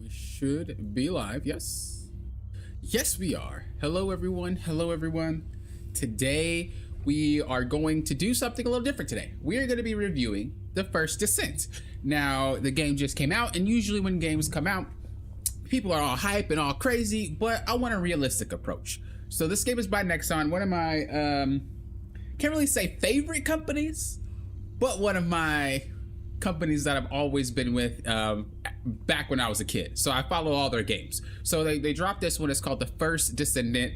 We should be live. Yes. Yes, we are. Hello, everyone. Hello, everyone. Today, we are going to do something a little different today. We are going to be reviewing the First Descent. Now, the game just came out, and usually when games come out, people are all hype and all crazy, but I want a realistic approach. So this game is by Nexon, one of my, can't really say favorite companies, but one of my companies that I've always been with back when I was a kid. So I follow all their games. So they dropped this one. It's called the First Descendant.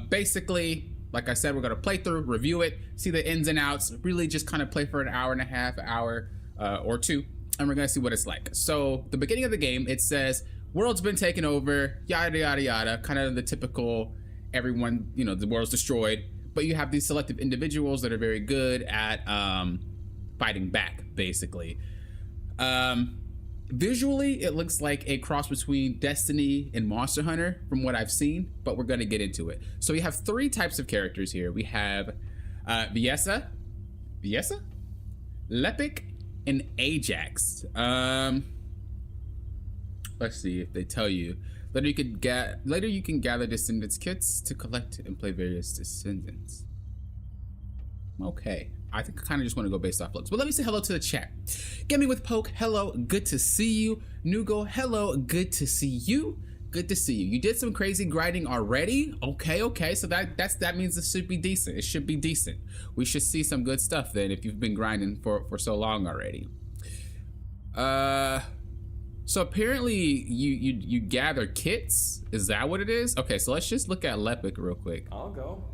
Basically, like I said, we're gonna play through, review it, see the ins and outs, really just kind of play for an hour and a half, hour or two, and we're gonna see what it's like. So the beginning of the game, it says, world's been taken over, yada, yada, yada, kind of the typical, everyone, you know, the world's destroyed, but you have these selective individuals that are very good at fighting back, basically. Visually, it looks like a cross between Destiny and Monster Hunter from what I've seen, but we're gonna get into it. So we have three types of characters here. We have Viessa, Lepic, and Ajax. Let's see if they tell you. Later you can gather Descendants kits to collect and play various Descendants. Okay, I think I kind of just want to go based off looks, but let me say hello to the chat. Get me with Poke, hello, good to see you. Nugo, hello, good to see you. Good to see you. You did some crazy grinding already. Okay, so that means it should be decent. It should be decent. We should see some good stuff then if you've been grinding for so long already. So apparently you gather kits. Is that what it is? Okay, so let's just look at Lepic real quick. I'll go.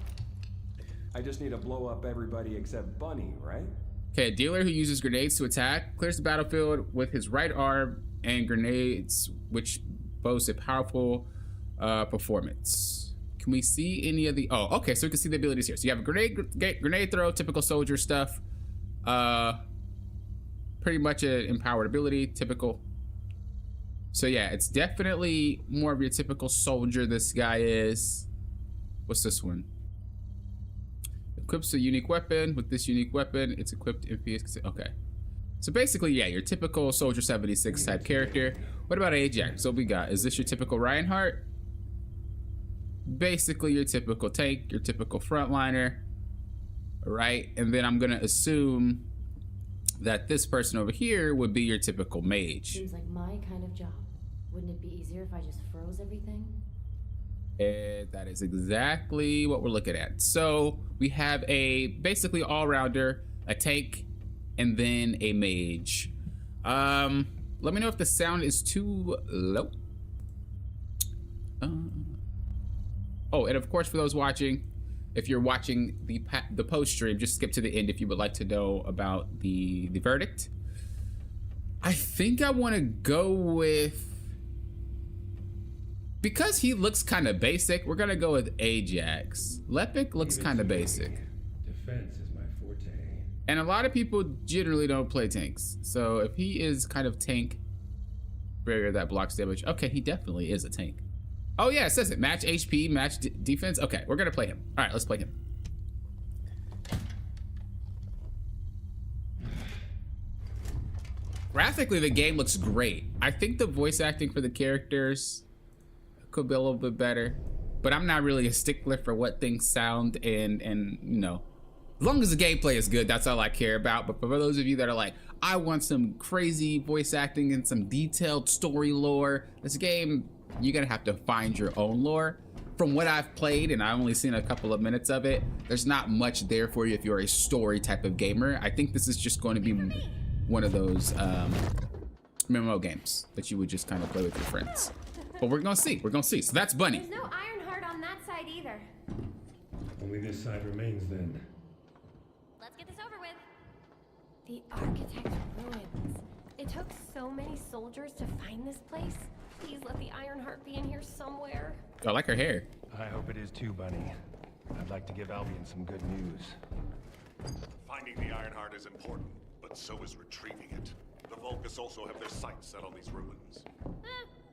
I just need to blow up everybody except Bunny, right? Okay, a dealer who uses grenades to attack, clears the battlefield with his right arm and grenades, which boasts a powerful performance. Can we see any of the, oh, okay, so we can see the abilities here. So you have a grenade throw, typical soldier stuff. Pretty much an empowered ability, typical. So yeah, it's definitely more of your typical soldier, this guy is. What's this one? Equips a unique weapon. With this unique weapon, it's equipped in PS. Okay. So basically, yeah, your typical Soldier 76 type character. What about Ajax? So we got, is this your typical Reinhardt? Basically your typical tank, your typical frontliner. Right? And then I'm gonna assume that this person over here would be your typical mage. Seems like my kind of job. Wouldn't it be easier if I just froze everything? And that is exactly what we're looking at. So we have a basically all-rounder, a tank, and then a mage. Let me know if the sound is too low. Oh, and of course, for those watching, if you're watching the post stream, just skip to the end if you would like to know about the verdict. I think I want to go with, because he looks kind of basic, we're gonna go with Ajax. Lepic looks kind of basic. Defense is my forte. And a lot of people generally don't play tanks. So if he is kind of tank barrier that blocks damage, okay, he definitely is a tank. Oh yeah, it says it. Match HP, match defense. Okay, we're gonna play him. All right, let's play him. Graphically, the game looks great. I think the voice acting for the characters could be a little bit better, but I'm not really a stickler for what things sound and you know, as long as the gameplay is good, that's all I care about. But for those of you that are like, I want some crazy voice acting and some detailed story lore, this game, you're gonna have to find your own lore. From what I've played, and I've only seen a couple of minutes of it, there's not much there for you if you're a story type of gamer. I think this is just going to be one of those MMO games that you would just kind of play with your friends. But we're gonna see, So that's Bunny. There's no Ironheart on that side either. Only this side remains then. Let's get this over with. The architect's ruins. It took so many soldiers to find this place. Please let the Ironheart be in here somewhere. I like her hair. I hope it is too, Bunny. I'd like to give Albion some good news. Finding the Ironheart is important, but so is retrieving it. The Vulcus also have their sights set on these ruins.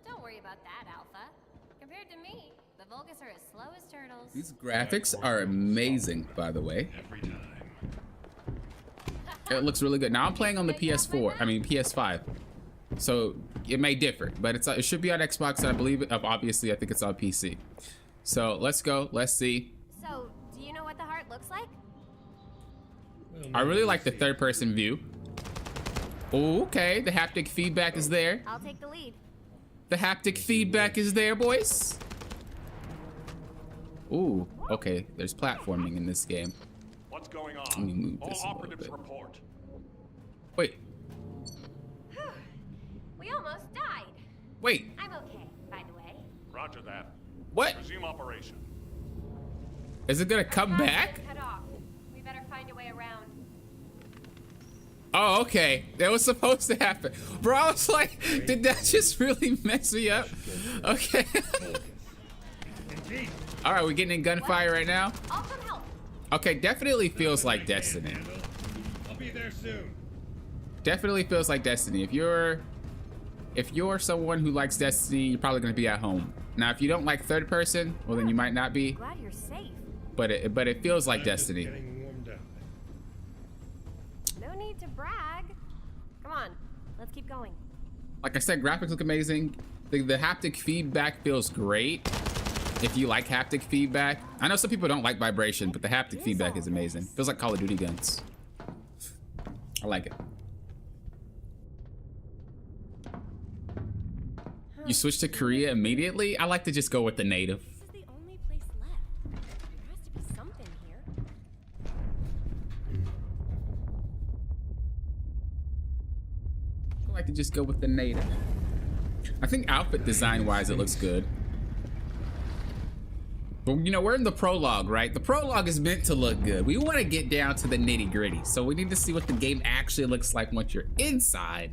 Don't worry about that, Alpha. Compared to me, the Vulcus are as slow as turtles. These graphics are amazing, by the way. Every time. It looks really good. Now I'm playing on the PS4, I mean PS5. So it may differ, but it should be on Xbox, and I believe obviously I think it's on PC. So let's go. Let's see. So, do you know what the heart looks like? Well, I really maybe like the see. third-person view. Okay, the haptic feedback is there. I'll take the lead. The haptic feedback is there, boys. Ooh, okay. There's platforming in this game. What's going Let me on? move All this a little operatives bit. report. Wait, We almost died. wait. I'm okay, by the way. Roger that. What? Resume operation. Is it gonna come Our back? gas is cut off. We better find a way around. Oh, okay. That was supposed to happen. Bro, I was like, did that just really mess me up? Okay. Indeed. All right, we're getting in gunfire right now. I'll come help. Okay, definitely feels like Destiny. I'll be there soon. Definitely feels like Destiny. If you're someone who likes Destiny, you're probably gonna be at home. Now, if you don't like third person, well then you might not be. Glad you're safe. But it feels like I'm just Destiny. getting warmed up. No need to brag. Come on, let's keep going. Like I said, graphics look amazing. The haptic feedback feels great. If you like haptic feedback, I know some people don't like vibration, but the haptic feedback is amazing. Feels like Call of Duty guns. I like it. You switch to Korea immediately? I like to just go with the native. This is the only place left. There has to be something here. I like to just go with the native. I think outfit design wise, it looks good. But you know, we're in the prologue, right? The prologue is meant to look good. We want to get down to the nitty gritty. So we need to see what the game actually looks like once you're inside.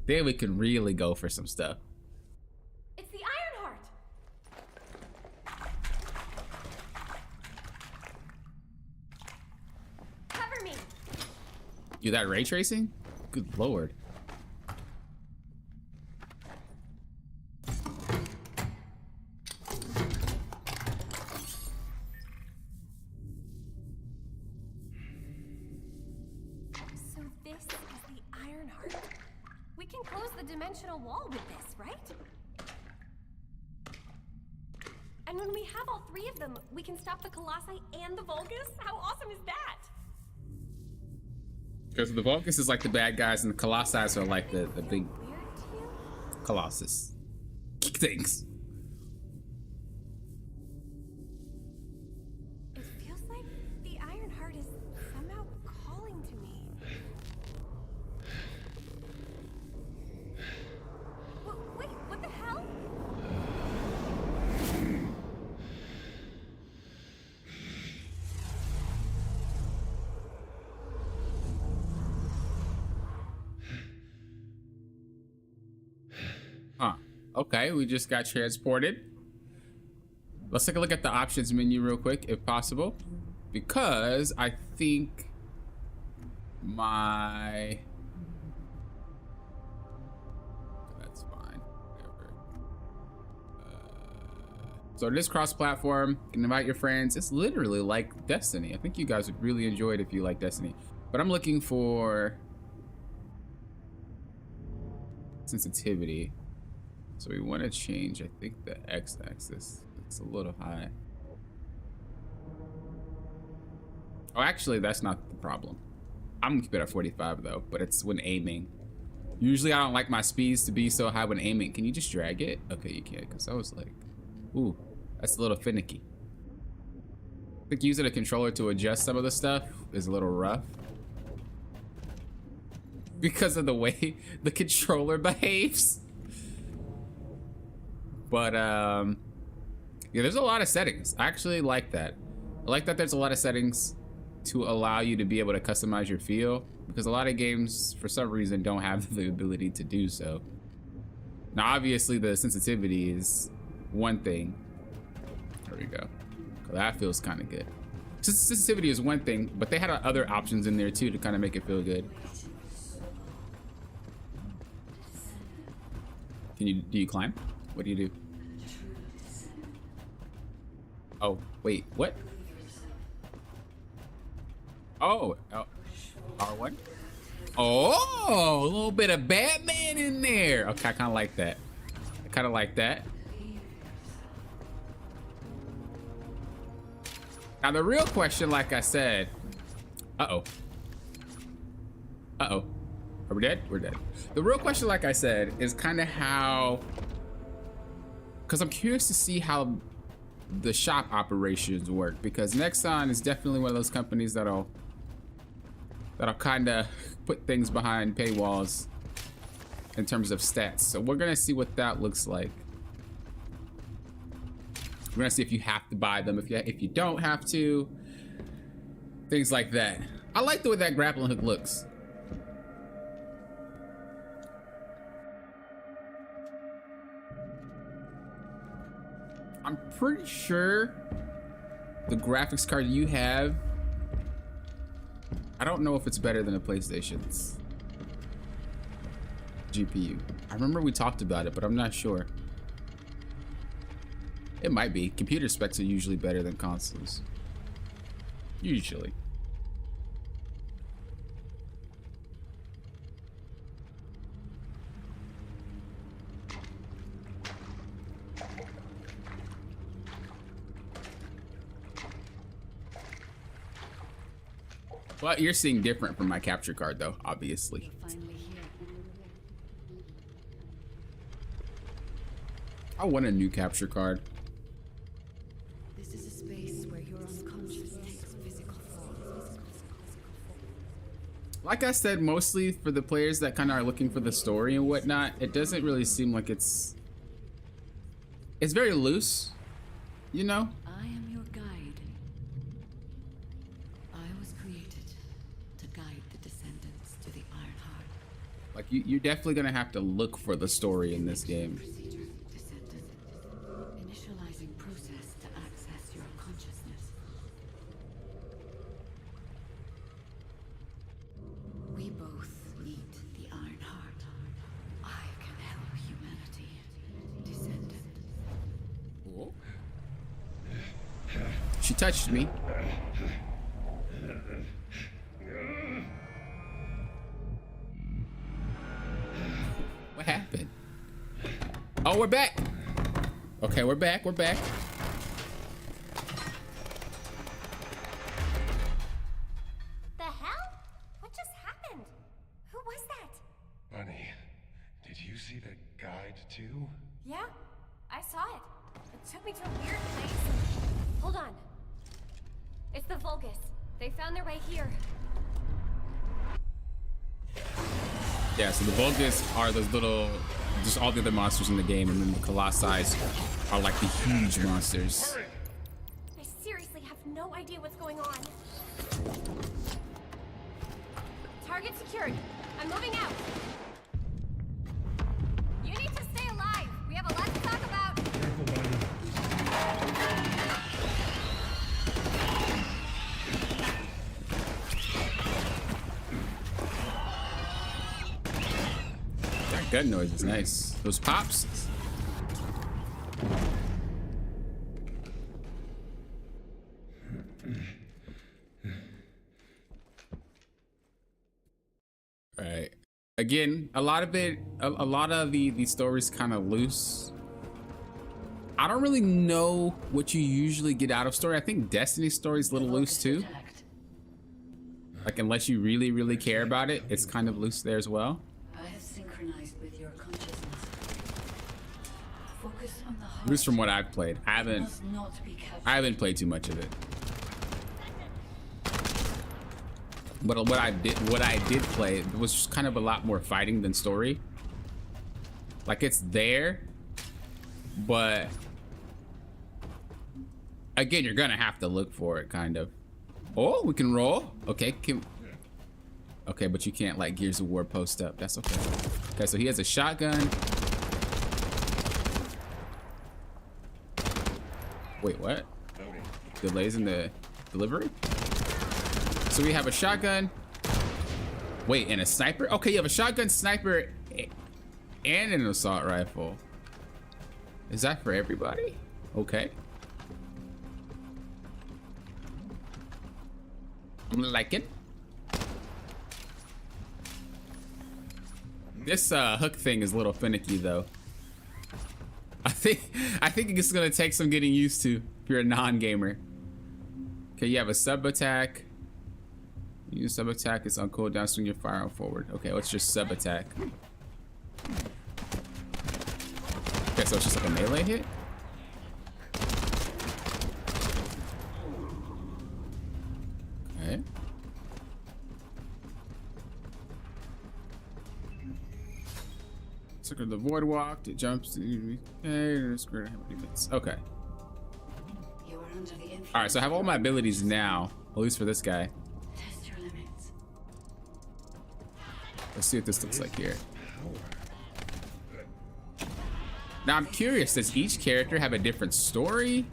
Then we can really go for some stuff. It's the Ironheart. Cover me. You that ray tracing? Good lord. So this is the Ironheart. We can close the dimensional wall with this, right? And when we have all three of them, we can stop the Colossi and the Vulgus? How awesome is that? Because the Vulcus is like the bad guys and the Colossi are like the big Weird to you? Colossus things. It feels like the Ironheart is somehow calling to me. Wait, what the hell? Huh. Okay, we just got transported. Let's take a look at the options menu real quick, if possible. Because I think my... That's fine. Whatever. So it is cross-platform. You can invite your friends. It's literally like Destiny. I think you guys would really enjoy it if you like Destiny. But I'm looking for sensitivity. So we want to change, I think, the x-axis. It's a little high. Oh, actually, that's not the problem. I'm gonna keep it at 45 though, but it's when aiming. Usually I don't like my speeds to be so high when aiming. Can you just drag it? Okay, you can, because I was like, ooh, that's a little finicky. I think using a controller to adjust some of the stuff is a little rough. Because of the way the controller behaves. But yeah, there's a lot of settings. I actually like that. I like that there's a lot of settings to allow you to be able to customize your feel, because a lot of games for some reason don't have the ability to do so. Now obviously the sensitivity is one thing. There we go. That feels kind of good. Sensitivity is one thing, but they had other options in there too to kind of make it feel good. Do you climb? What do you do? Oh, wait, what? Oh, R1? Oh, a little bit of Batman in there. Okay, I kind of like that. I kind of like that. Now the real question, like I said, uh-oh. Uh-oh. Are we dead? We're dead. The real question, like I said, is kind of how, because I'm curious to see how the shop operations work, because Nexon is definitely one of those companies that'll kind of put things behind paywalls in terms of stats. So we're gonna see what that looks like. We're gonna see if you have to buy them, if you don't have to, things like that. I like the way that grappling hook looks. I'm pretty sure the graphics card you have, I don't know if it's better than a PlayStation's GPU. I remember we talked about it, but I'm not sure. It might be. Computer specs are usually better than consoles. Usually. Well, you're seeing different from my capture card, though, obviously. Finally here. I want a new capture card. This is a space where your unconscious takes physical form. Like I said, mostly for the players that kind of are looking for the story and whatnot, it doesn't really seem like it's very loose, you know? I am your guide. I was created to guide the descendants to the Iron Heart. Like you're definitely gonna have to look for the story in this game. Procedure, descendant. Initializing process to access your consciousness. We both need the Iron Heart. I can help humanity. Descendant. She touched me. What happened? Oh, we're back. Okay, we're back. We're back. The hell? What just happened? Who was that? Bunny, did you see the guide too? Yeah, I saw it. It took me to a weird place. Hold on. It's the Vulgus. They found their way here. Yeah, so the Vulgus are those little, just all the other monsters in the game, and then the Colossi are like the huge monsters. I seriously have no idea what's going on. Target secured. I'm moving out. You need to stay alive. We have a lot to talk about. Careful, Bunny. That gun noise is nice. Those pops. Right. Again, a lot of the story's kind of loose. I don't really know what you usually get out of story. I think Destiny's story's a little loose too. Like, unless you really, really care about it, it's kind of loose there as well. I have synchronized with your consciousness. Focus on the heart. At least from what I've played. I haven't played too much of it. But what I did play was just kind of a lot more fighting than story. Like, it's there, but again, you're gonna have to look for it, kind of. Oh, we can roll. Okay, okay, but you can't like Gears of War post up. That's okay. Okay, so he has a shotgun. Wait, what? Delays in the delivery? So we have a shotgun. Wait, and a sniper? Okay, you have a shotgun, sniper, and an assault rifle. Is that for everybody? Okay. I'm liking. This hook thing is a little finicky though. I think it's gonna take some getting used to if you're a non-gamer. Okay, you have a sub attack. Use sub attack. It's on cooldown. Swing your firearm forward. Okay, let's just sub attack. Okay, so it's just like a melee hit. Okay. Circle the void walk. It jumps. Okay. Okay. You are under the influence. All right. So I have all my abilities now, at least for this guy. Test your limits. Let's see what this looks like here. Now I'm curious, does each character have a different story?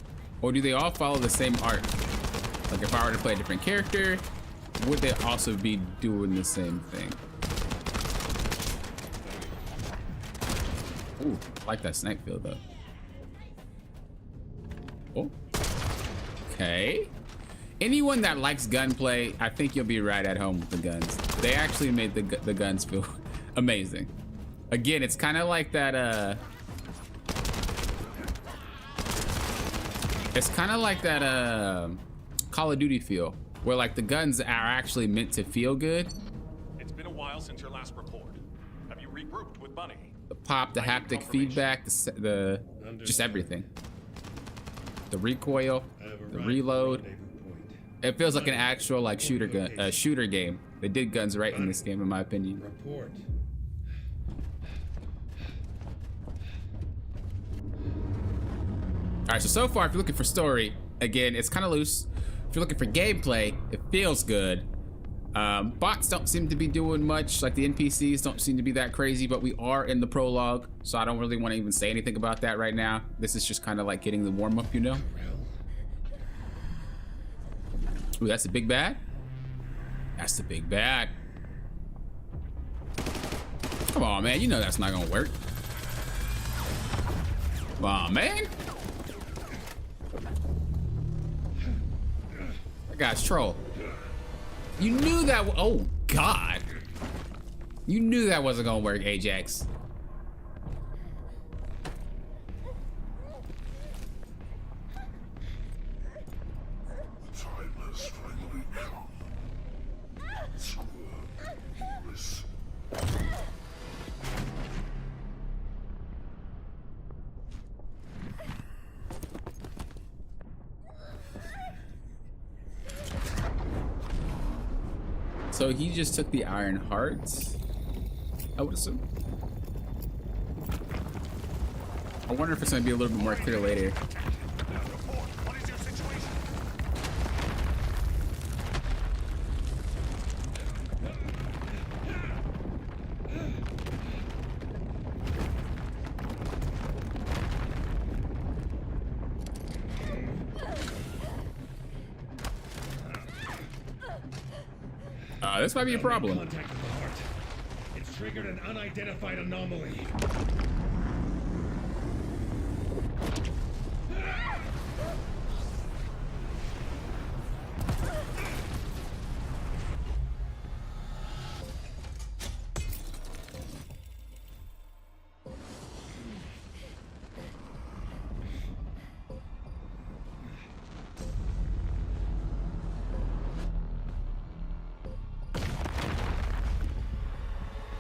Or do they all follow the same arc? Like if I were to play a different character, would they also be doing the same thing? Ooh, I like that snipe field though. Oh. Okay. Anyone that likes gunplay, I think you'll be right at home with the guns. They actually made the guns feel amazing. Again, it's kind of like that, it's kind of like that Call of Duty feel, where like the guns are actually meant to feel good. It's been a while since your last report. Have you regrouped with Bunny? The pop, the haptic feedback, the just everything. The recoil, the reload. It feels like an actual like shooter game. They did guns right in this game, in my opinion. Report. All right, so far, if you're looking for story, again, it's kind of loose. If you're looking for gameplay, it feels good. Bots don't seem to be doing much, like the NPCs don't seem to be that crazy, but we are in the prologue, so I don't really want to even say anything about that right now. This is just kind of like getting the warm-up, you know? Ooh, that's the big bad? That's the big bad. Come on, man, you know that's not gonna work. Come on, man. That guy's troll. You knew that. Oh God. You knew that wasn't gonna work, Ajax. Time has finally come. This. So he just took the Iron Heart, I would assume. I wonder if it's gonna be a little bit more clear later. What is your situation? This might be a problem. Contact with the heart. It's triggered an unidentified anomaly.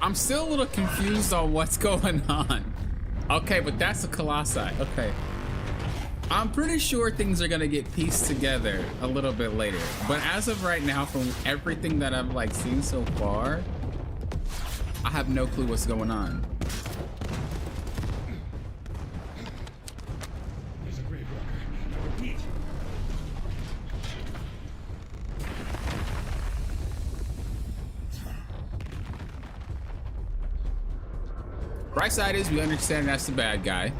I'm still a little confused on what's going on. Okay, but that's a Colossi. Okay. I'm pretty sure things are gonna get pieced together a little bit later. But as of right now, from everything that I've like seen so far, I have no clue what's going on. There's a grave walker. I repeat. Right side is we understand that's the bad guy.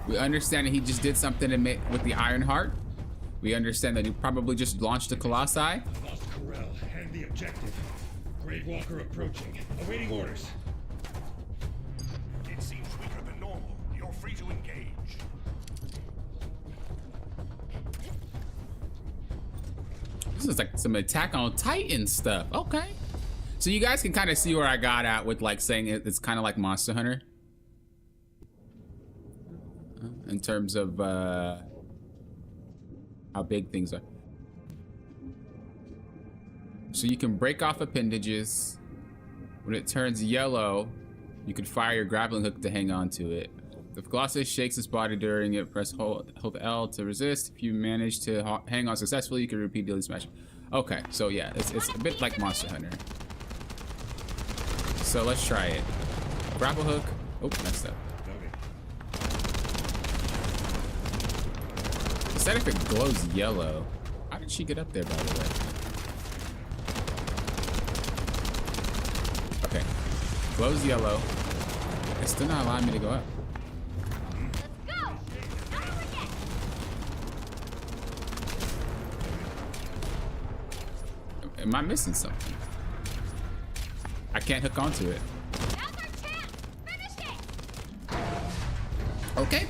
We understand that he just did something with the Iron Heart. We understand that he probably just launched a Colossi. Lost Corel and the objective. Grave walker approaching. Awaiting orders. It seems weaker than normal. You're free to engage. This is like some Attack on Titan stuff. Okay. So you guys can kind of see where I got at with like saying it's kind of like Monster Hunter in terms of how big things are. So you can break off appendages. When it turns yellow, you can fire your grappling hook to hang on to it. If Colossus shakes his body during it, press hold L to resist. If you manage to hang on successfully, you can repeatedly smash. Okay, so yeah, it's a bit like Monster Hunter. So let's try it. Grapple hook. Oh, messed up. It said if it glows yellow. How did she get up there, by the way? Okay. Glows yellow. It's still not allowing me to go up. Let's go! Not forget! Am I missing something? I can't hook onto it. Now's our chance! Finish it! Okay.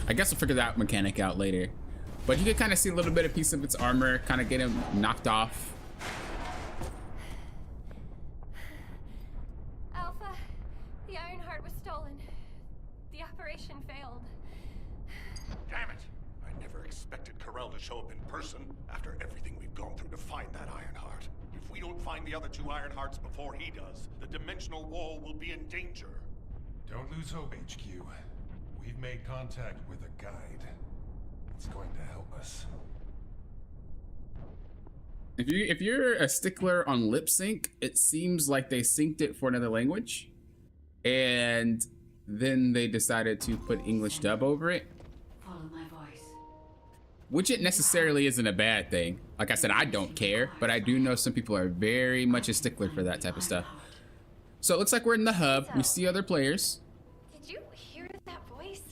I guess we'll figure that mechanic out later. But you can kind of see a little bit of piece of its armor kind of get him knocked off. Alpha, the Ironheart was stolen. The operation failed. Damn it! I never expected Corell to show up in person after everything we've gone through to find that Ironheart. If we don't find the other two Ironhearts before he does, the dimensional wall will be in danger. Don't lose hope, HQ. We've made contact with a guide. It's going to help us. If you're a stickler on lip sync, it seems like they synced it for another language, and then they decided to put English dub over it. Follow my voice. Which it necessarily isn't a bad thing. Like I said, I don't care, but I do know some people are very much a stickler for that type of stuff. So it looks like we're in the hub. We see other players. Did you hear that voice?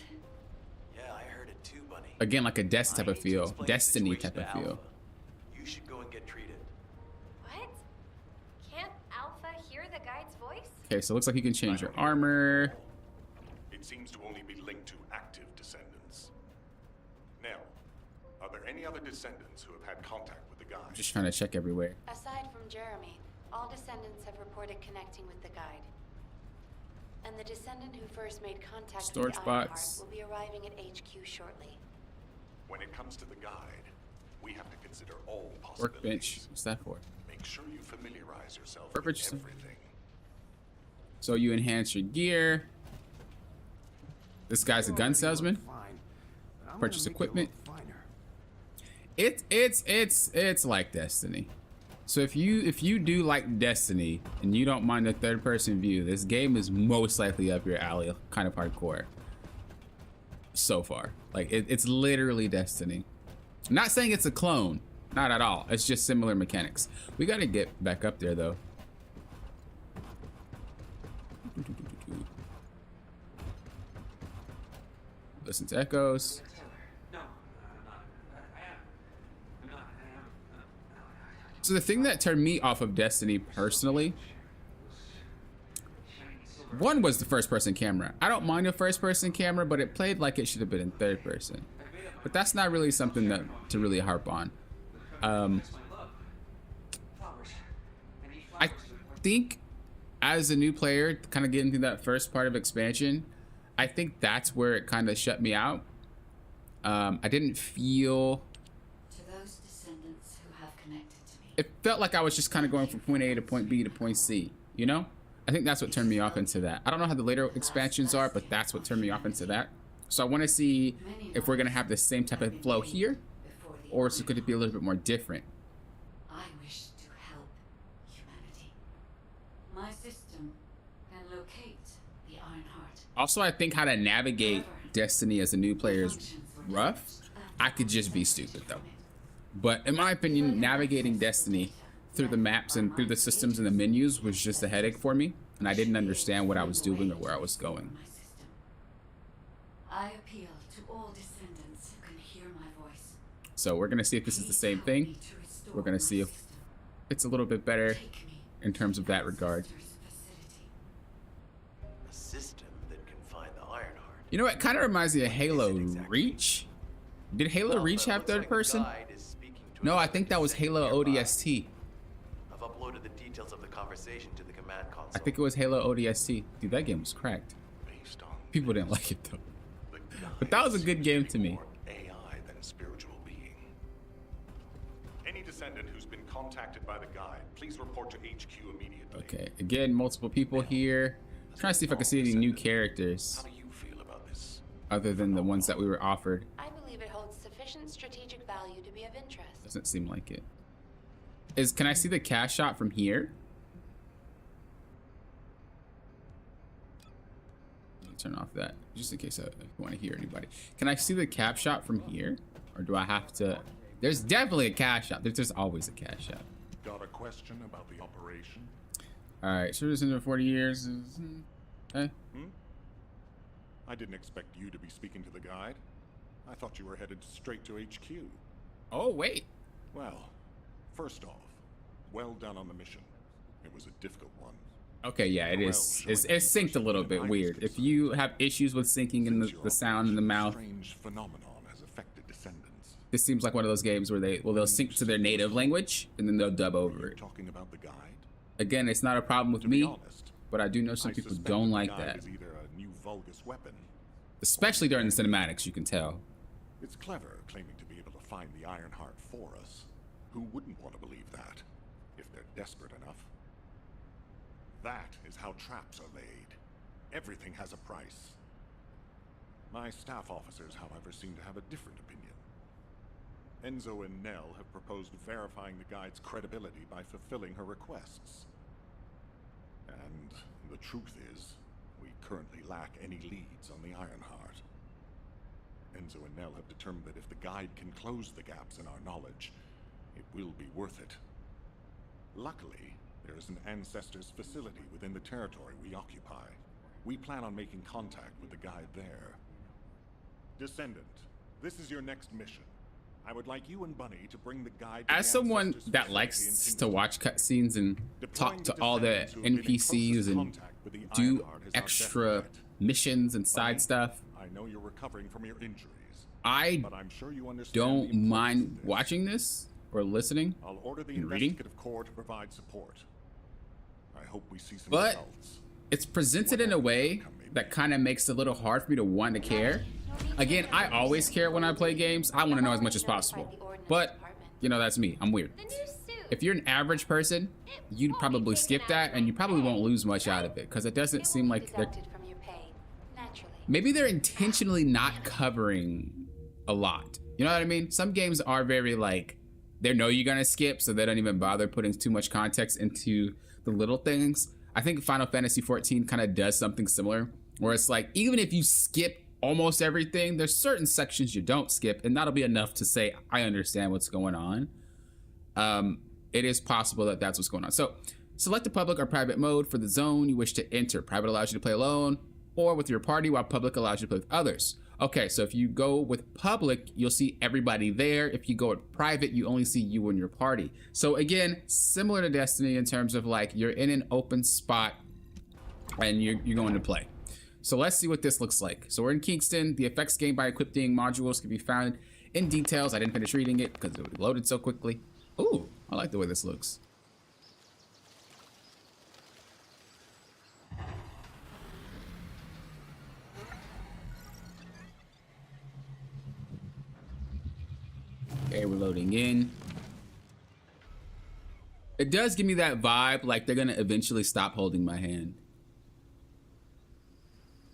Yeah, I heard it too, Bunny. Again, like a Death type I of need to feel. explain the Destiny situation type of to feel. Alpha. You should go and get treated. What? Can't Alpha hear the guide's voice? Okay, so it looks like you can change your armor. It seems to only be linked to active descendants. Now, are there any other descendants who have had contact with the guide? I'm just trying to check everywhere. Aside from Jeremy, all descendants have reported connecting with the guide. And the descendant who first made contact Storage with the Ironheart box. will be arriving at HQ shortly. When it comes to the guide, we have to consider all possibilities. Workbench. What's that for? Make sure you familiarize yourself Workbench. with everything. So you enhance your gear. This guy's a gun salesman. Purchase equipment. It's like Destiny. So if you do like Destiny and you don't mind the third person view, this game is most likely up your alley, kind of hardcore. So far, like it's literally Destiny. I'm not saying it's a clone, not at all. It's just similar mechanics. We gotta get back up there though. Listen to echoes. So the thing that turned me off of Destiny personally, one was the first person camera. I don't mind a first person camera, but it played like it should have been in third person. But that's not really something that to really harp on. I think as a new player, kind of getting through that first part of expansion, I think that's where it kind of shut me out. I didn't feel... To those descendants who have connected to me. It felt like I was just kind of going from point A to point B to point C, you know? I think that's what turned me off into that. I don't know how the later expansions are, but that's what turned me off into that. So I want to see if we're going to have the same type of flow here, or is it going to be a little bit more different? I wish to help humanity. My system can locate the Ironheart. Also, I think how to navigate Destiny as a new player is rough. I could just be stupid though. But in my opinion, navigating Destiny through the maps and through the systems and the menus was just a headache for me, and I didn't understand what I was doing or where I was going. My system. I appeal to all descendants who can hear my voice. So we're gonna see if this is the same thing. We're gonna see if it's a little bit better in terms of that regard. A system that can find the Ironheart. You know what? Kind of reminds me of Halo Reach. Did Halo Reach have third person? No, I think that was Halo ODST. I've uploaded the detailed details of the conversation to the command console. I think it was Halo ODST. Dude, that game was cracked. Based on People didn't like it though. the But that was a good guide game seems to me. more AI than spiritual being. Any descendant who's been contacted by the guide, please report to HQ immediately. Okay, again, multiple people here. Trying to see if I can see any new characters How do you feel about this? other than the ones that we were offered. I believe it holds sufficient strategic value to be of interest. Doesn't seem like it. Can I see the cash shot from here? Let me turn off that just in case I want to hear anybody. Can I see the cap shot from here, or do I have to? There's definitely a cash shot. There's always a cash shot. Got a question about the operation? All right, service in 40 years. Okay. I didn't expect you to be speaking to the guide. I thought you were headed straight to HQ. Oh wait. Well, first off, well done on the mission. It was a difficult one. Okay, yeah, it is. It's synced a little bit weird. If you have issues with syncing in the sound in the mouth, Strange phenomenon has affected descendants. this seems like one of those games where they'll sync to their native language and then they'll dub over it. Talking about the guide? Again, it's not a problem with To be me, honest, but I do know some I people suspect don't the like guide that. is either a new vulgus weapon. Especially during the cinematics, you can tell. It's clever claiming to be able to find the Iron Heart for us. Who wouldn't want to believe that, if they're desperate enough? That is how traps are laid. Everything has a price. My staff officers, however, seem to have a different opinion. Enzo and Nell have proposed verifying the guide's credibility by fulfilling her requests. And the truth is, we currently lack any leads on the Iron Heart. Enzo and Nell have determined that if the guide can close the gaps in our knowledge, it will be worth it. Luckily, there is an Ancestors facility within the territory we occupy. We plan on making contact with the guide there. Descendant, this is your next mission. I would like you and Bunny to bring the guide to As the someone Ancestors that facility likes in to Kingston. watch cutscenes and Deploying talk to all the descendants who have been in NPCs closest and contact with the do Ironheart is our best extra bet. missions and side Bunny, stuff, I know you're recovering from your injuries, I but I'm sure you understand don't the importance mind of this. watching this or listening. I'll order the and reading. investigative corps to provide support. I hope we see some But results. it's presented in a way that kind of makes it a little hard for me to want to care. Again, I always care when I play games. I want to know as much as possible. But, you know, that's me. I'm weird. The new suit. If you're an average person, you'd probably skip that and you probably won't lose much out of it because it doesn't seem like they're... Deducted from your pay, naturally. Maybe they're intentionally not covering a lot. You know what I mean? Some games are very like, they know you're gonna skip, so they don't even bother putting too much context into the little things. I think Final Fantasy XIV kind of does something similar, where it's like, even if you skip almost everything, there's certain sections you don't skip, and that'll be enough to say, I understand what's going on. It is possible that that's what's going on. So select the public or private mode for the zone you wish to enter. Private allows you to play alone or with your party, while public allows you to play with others. Okay, so if you go with public, you'll see everybody there. If you go with private, you only see you and your party. So again, similar to Destiny in terms of like, you're in an open spot and you're going to play. So let's see what this looks like. So we're in Kingston. The effects gained by equipping modules can be found in details. I didn't finish reading it because it loaded so quickly. Ooh, I like the way this looks. Okay, we're loading in. It does give me that vibe like they're gonna eventually stop holding my hand.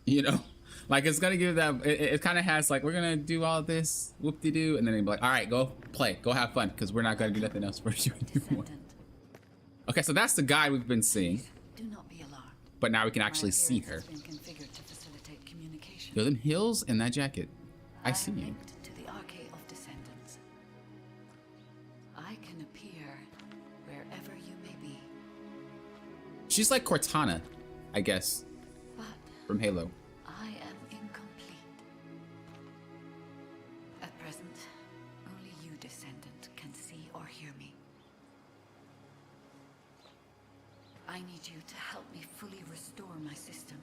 You know, like it's gonna give that, it kind of has like, we're gonna do all this, whoop-de-doo, and then they'd be like, all right, go play, go have fun, because we're not gonna do nothing else for you anymore. Okay, so that's the guy we've been seeing, Do not be alarmed. but now we can actually My see appearance her. has been configured to facilitate communication. Yo, them heels and that jacket. I am see you. linked to the Arcade of Descendants. I can appear wherever you may be, She's like Cortana, I guess, but from Halo. I am incomplete. At present, only you, Descendant, can see or hear me. I need you to help me fully restore my system.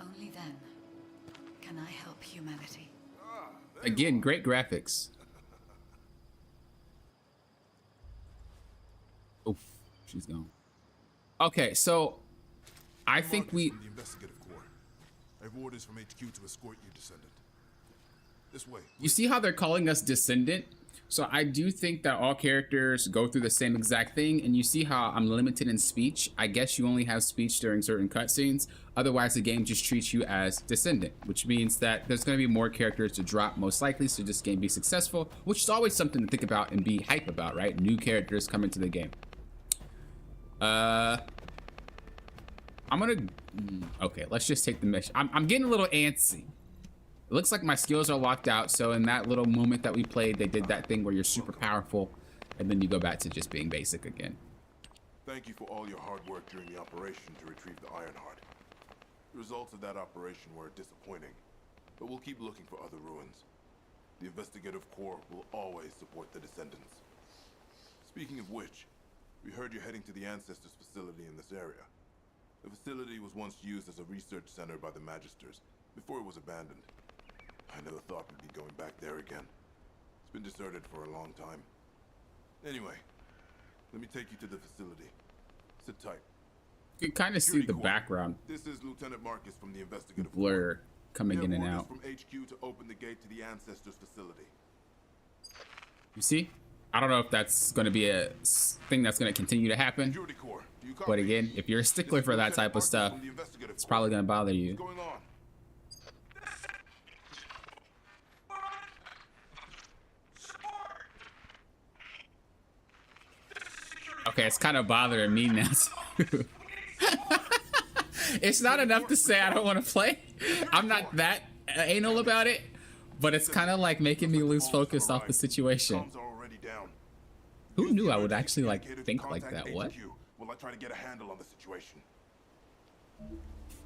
Only then can I help humanity. Again, great graphics. Oof, she's gone. Okay, so I think we. From the investigative corps. I have orders from HQ to escort you, Descendant. This way. You see how they're calling us Descendant? So I do think that all characters go through the same exact thing, and you see how I'm limited in speech. I guess you only have speech during certain cutscenes. Otherwise, the game just treats you as Descendant, which means that there's going to be more characters to drop most likely, so this game be successful, which is always something to think about and be hype about, right? New characters come into the game. I'm gonna. Okay, let's just take the mission. I'm getting a little antsy. It looks like my skills are locked out, so in that little moment that we played, they did that thing where you're super powerful, and then you go back to just being basic again. Thank you for all your hard work during the operation to retrieve the Ironheart. The results of that operation were disappointing, but we'll keep looking for other ruins. The investigative corps will always support the Descendants. Speaking of which, we heard you're heading to the Ancestors facility in this area. The facility was once used as a research center by the Magisters, before it was abandoned. I never thought we'd be going back there again. It's been deserted for a long time. Anyway, let me take you to the facility. Sit tight. You can kind of see the background This is Lieutenant Marcus from the investigative blur coming in and out. From HQ to open the gate to the Ancestors facility. You see? I don't know if that's going to be a thing that's going to continue to happen. But again, if you're a stickler for that type of stuff, it's probably going to bother you. What's going on? Okay, it's kind of bothering me now. It's not enough to say I don't want to play. I'm not that anal about it, but it's kind of like making me lose focus off the situation. Who knew I would actually like think like that? What? Will I try to get a handle on the situation?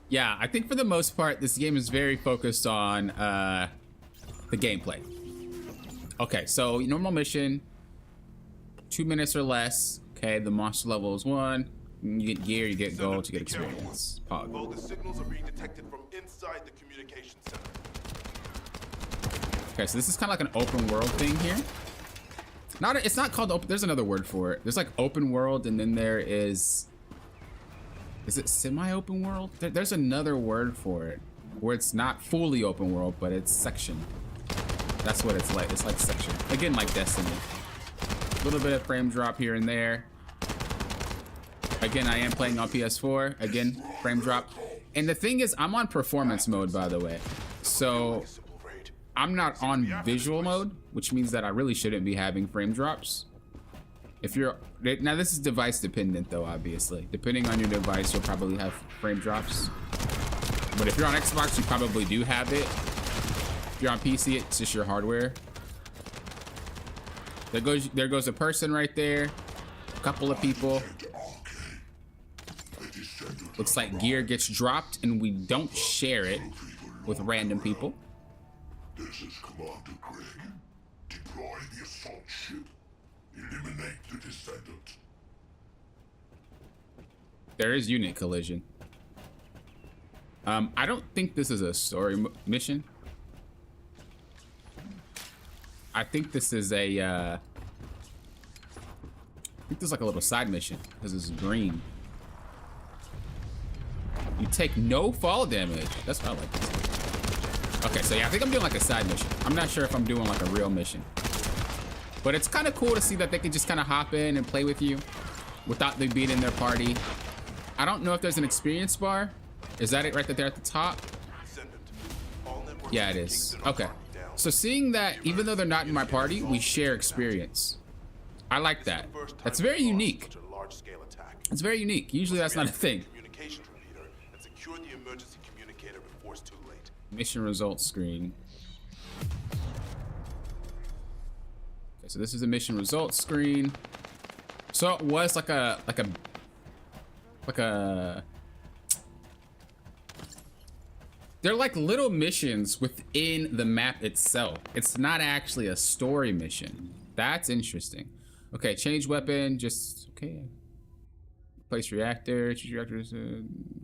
Yeah, I think for the most part, this game is very focused on the gameplay. Okay, so normal mission, 2 minutes or less. Okay, the monster level is 1. You get gear, you get gold, you get experience. Pog. All the signals are being detected from inside the communication center. Okay, so this is kind of like an open world thing here. It's not called open. There's another word for it. There's like open world, and then there is it semi-open world? There's another word for it, where it's not fully open world, but it's section. That's what it's like. It's like section. Again, like Destiny. A little bit of frame drop here and there. Again, I am playing on PS4. Again, frame drop. And the thing is, I'm on performance mode, by the way. So I'm not on visual mode, which means that I really shouldn't be having frame drops. If you're now, this is device dependent though, obviously. Depending on your device, you'll probably have frame drops. But if you're on Xbox, you probably do have it. If you're on PC, it's just your hardware. There goes a person right there. A couple of people. Looks like gear gets dropped and we don't share it with random people. This is Commander Greg. Deploy the assault ship. Eliminate the Descendant. There is unit collision. I don't think this is a story mission. I think this is a, I think this is like a little side mission because it's green. You take no fall damage. That's what I like. Okay, so yeah, I think I'm doing like a side mission. I'm not sure if I'm doing like a real mission. But it's kind of cool to see that they can just kind of hop in and play with you without them being in their party. I don't know if there's an experience bar. Is that it right there at the top? Yeah, it is. Okay. So seeing that even though they're not in my party, we share experience. I like that. That's very unique. It's very unique. Usually that's not a thing. Mission results screen. Okay, so this is a mission results screen. So it was like a they're like little missions within the map itself. It's not actually a story mission. That's interesting. Okay, change weapon, just okay. Place reactor, choose reactors,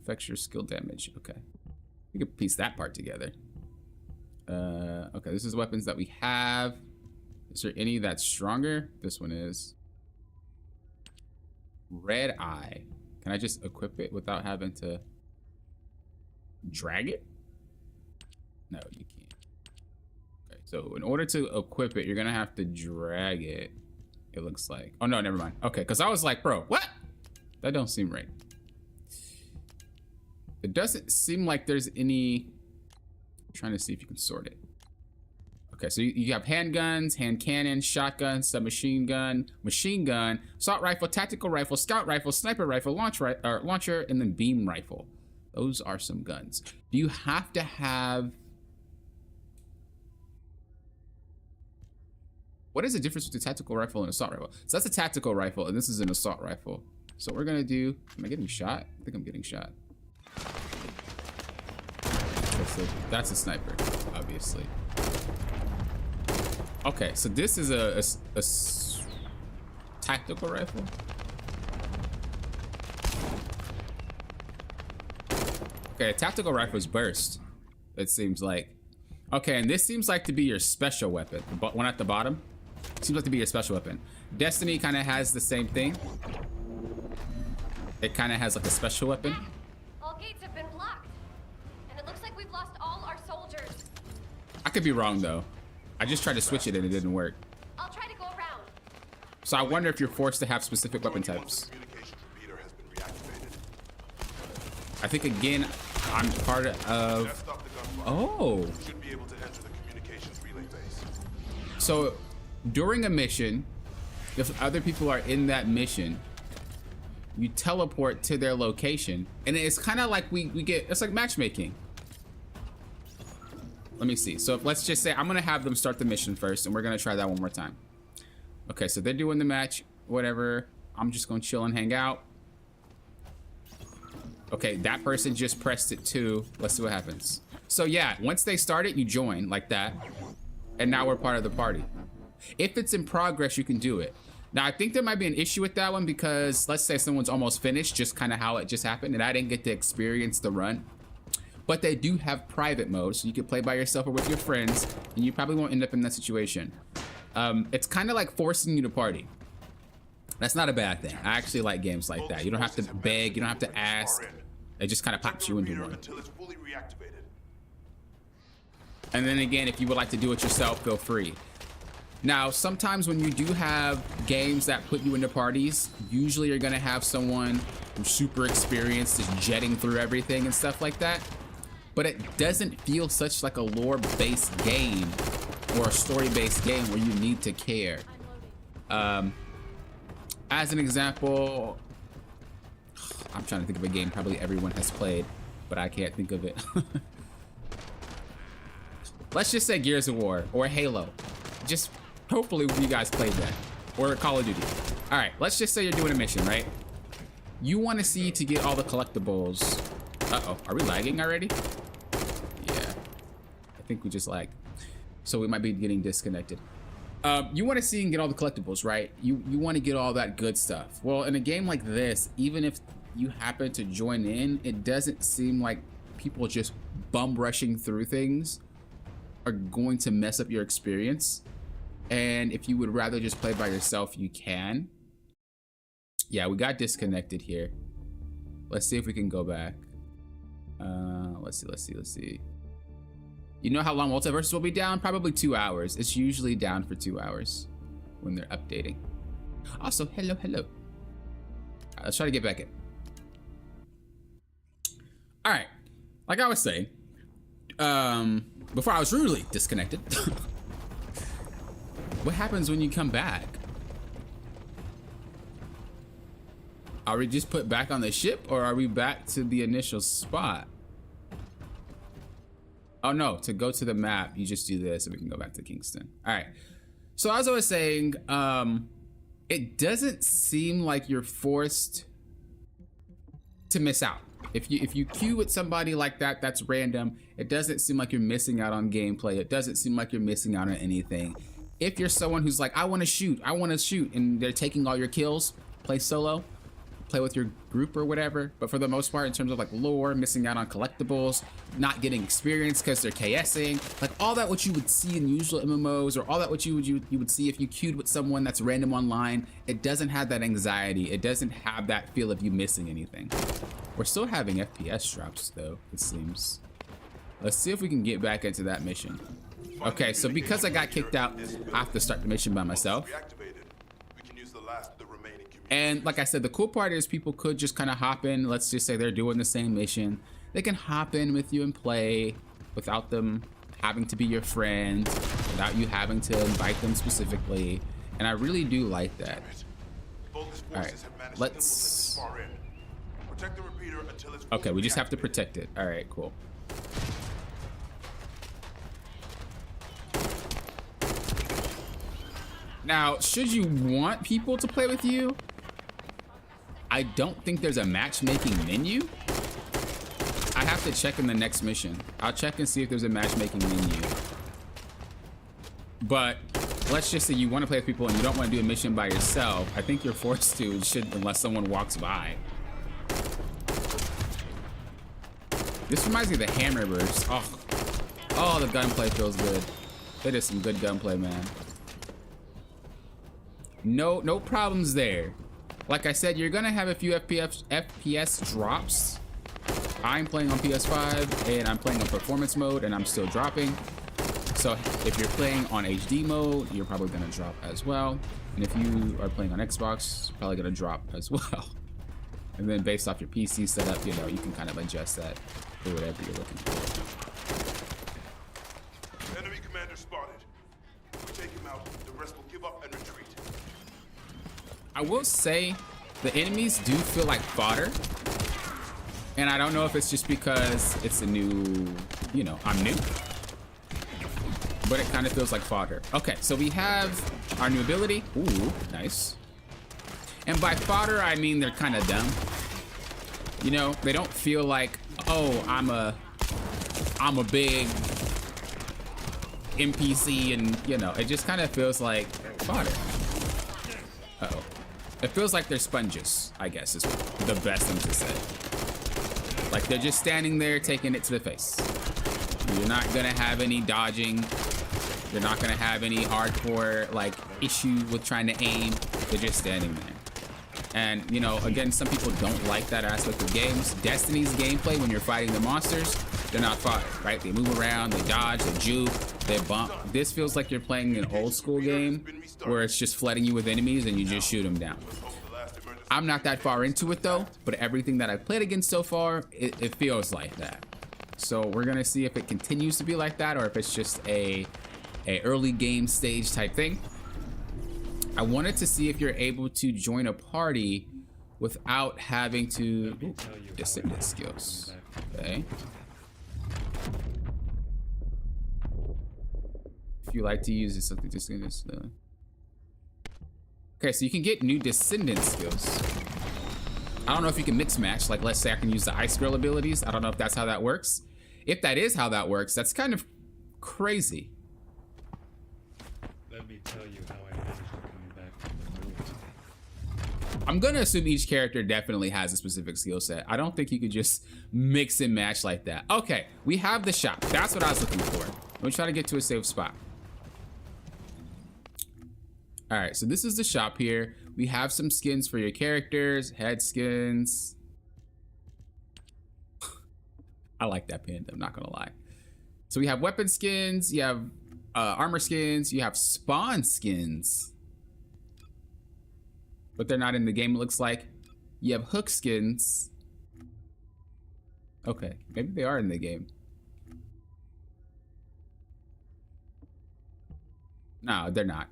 affects your skill damage. Okay. We could piece that part together. Okay, this is the weapons that we have. Is there any that's stronger? This one is. Red eye. Can I just equip it without having to drag it? No, you can't. Okay, so in order to equip it, you're gonna have to drag it. It looks like. Oh no, never mind. Okay, because I was like, bro, what? That don't seem right. It doesn't seem like there's any. I'm trying to see if you can sort it. Okay, so you have handguns, hand cannon, shotgun, submachine gun, machine gun, assault rifle, tactical rifle, scout rifle, sniper rifle, launcher, and then beam rifle. Those are some guns. Do you have to have... What is the difference between a tactical rifle and assault rifle? So that's a tactical rifle, and this is an assault rifle. So what we're gonna do... Am I getting shot? I think I'm getting shot. Okay, so that's a sniper, obviously. Okay, so this is a tactical rifle. Okay, a tactical rifle is burst, it seems like. Okay, and this seems like to be your special weapon. The one at the bottom seems like to be your special weapon. Destiny kind of has the same thing. It kind of has like a special weapon. All gates have been blocked, and it looks like we've lost all our soldiers. I could be wrong though. I just tried to switch it and it didn't work. I'll try to go around. So I wonder if you're forced to have specific weapon types. I think again, I'm part of... Oh. So during a mission, if other people are in that mission, you teleport to their location, and it's kind of like we get, it's like matchmaking. Let me see. So let's just say I'm gonna have them start the mission first, and we're gonna try that one more time. Okay, so they're doing the match, whatever. I'm just gonna chill and hang out. Okay, that person just pressed it too. Let's see what happens. So yeah, once they start it, you join like that, and now we're part of the party. If it's in progress, you can do it. Now I think there might be an issue with that one because let's say someone's almost finished, just kind of how it just happened, and I didn't get to experience the run. But they do have private mode, so you can play by yourself or with your friends, and you probably won't end up in that situation. It's kind of like forcing you to party. That's not a bad thing. I actually like games like that. You don't have to beg, you don't have to ask. It just kind of pops you into one. And then again, if you would like to do it yourself, feel free. Now, sometimes when you do have games that put you into parties, usually you're gonna have someone who's super experienced, is jetting through everything and stuff like that. But it doesn't feel such like a lore-based game or a story-based game where you need to care. As an example, I'm trying to think of a game probably everyone has played, but I can't think of it. Let's just say Gears of War or Halo. Just hopefully you guys played that, or Call of Duty. All right, let's just say you're doing a mission, right? You want to see to get all the collectibles. Uh-oh, are we lagging already? Yeah, I think we just lagged. So we might be getting disconnected. You want to see and get all the collectibles, right? You want to get all that good stuff. Well, in a game like this, even if you happen to join in, it doesn't seem like people just bum rushing through things are going to mess up your experience. And if you would rather just play by yourself, you can. Yeah, we got disconnected here. Let's see if we can go back. Let's see. You know how long Multiverses will be down? Probably 2 hours. It's usually down for 2 hours when they're updating. Also, hello. Let's try to get back in. All right, like I was saying, before I was rudely disconnected. What happens when you come back? Are we just put back on the ship, or are we back to the initial spot? Oh no, to go to the map, you just do this and we can go back to Kingston. All right, so as I was saying, it doesn't seem like you're forced to miss out. If you queue with somebody like that, that's random. It doesn't seem like you're missing out on gameplay. It doesn't seem like you're missing out on anything. If you're someone who's like, I want to shoot, and they're taking all your kills, play solo, play with your group or whatever. But for the most part, in terms of like lore, missing out on collectibles, not getting experience because they're KSing, like all that what you would see in usual MMOs, or all that what you would see if you queued with someone that's random online, it doesn't have that anxiety. It doesn't have that feel of you missing anything. We're still having FPS drops though, it seems. Let's see if we can get back into that mission. Okay, so because I got kicked out, I have to start the mission by myself. And like I said, the cool part is people could just kind of hop in. Let's just say they're doing the same mission. They can hop in with you and play without them having to be your friend, without you having to invite them specifically. And I really do like that. All right, let's... Okay, we just have to protect it. All right, cool. Now, should you want people to play with you, I don't think there's a matchmaking menu. I have to check in the next mission. I'll check and see if there's a matchmaking menu. But let's just say you want to play with people and you don't want to do a mission by yourself. I think you're forced to, unless someone walks by. This reminds me of the Hammer Burst. Oh, the gunplay feels good. It is some good gunplay, man. No problems there. Like I said, you're gonna have a few FPS drops. I'm playing on PS5 and I'm playing on performance mode and I'm still dropping. So if you're playing on HD mode, you're probably gonna drop as well. And if you are playing on Xbox, you're probably gonna drop as well. And then based off your PC setup, you know, you can kind of adjust that for whatever you're looking for. Enemy commander spotted. We take him out. The rest will give up and retreat. I will say the enemies do feel like fodder. And I don't know if it's just because it's a new, you know, I'm new. But it kind of feels like fodder. Okay, so we have our new ability. Ooh, nice. And by fodder, I mean they're kind of dumb. You know, they don't feel like, oh, I'm a big NPC, and you know, it just kind of feels like fodder. Uh-oh. It feels like they're sponges, I guess is the best thing to say. Like they're just standing there taking it to the face. You're not gonna have any dodging. You're not gonna have any hardcore like issue with trying to aim. They're just standing there. And you know, again, some people don't like that aspect of games. Destiny's gameplay when you're fighting the monsters, they're not fodder, right? They move around, they dodge, they juke, they bump. This feels like you're playing an old school game where it's just flooding you with enemies and you just shoot them down. I'm not that far into it though, but everything that I've played against so far, it feels like that. So we're gonna see if it continues to be like that or if it's just a early game stage type thing. I wanted to see if you're able to join a party without having to Descendant skills. Okay. If you like to use it, something Descendants. Okay, so you can get new Descendant skills. I don't know if you can mix match. Like, let's say I can use the Ice Girl abilities. I don't know if that's how that works. If that is how that works, that's kind of crazy. Let me tell you how I managed to come back from the ruins. I'm gonna assume each character definitely has a specific skill set. I don't think you could just mix and match like that. Okay, we have the shop. That's what I was looking for. Let me try to get to a safe spot. All right, so this is the shop here. We have some skins for your characters, head skins. I like that panda, I'm not gonna lie. So we have weapon skins, you have armor skins, you have spawn skins. But they're not in the game, it looks like. You have hook skins. Okay, maybe they are in the game. No, they're not.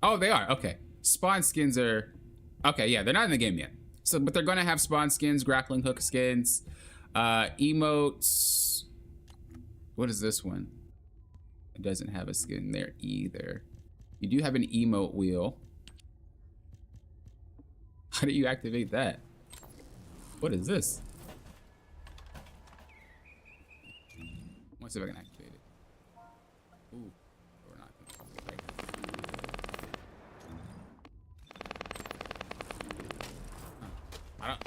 Oh, they are, okay. Spawn skins are, okay, yeah, they're not in the game yet. So, but they're gonna have spawn skins, grappling hook skins, emotes. What is this one? It doesn't have a skin there either. You do have an emote wheel. How do you activate that? What is this? Let's see if I can activate it. Ooh, we're not gonna, right.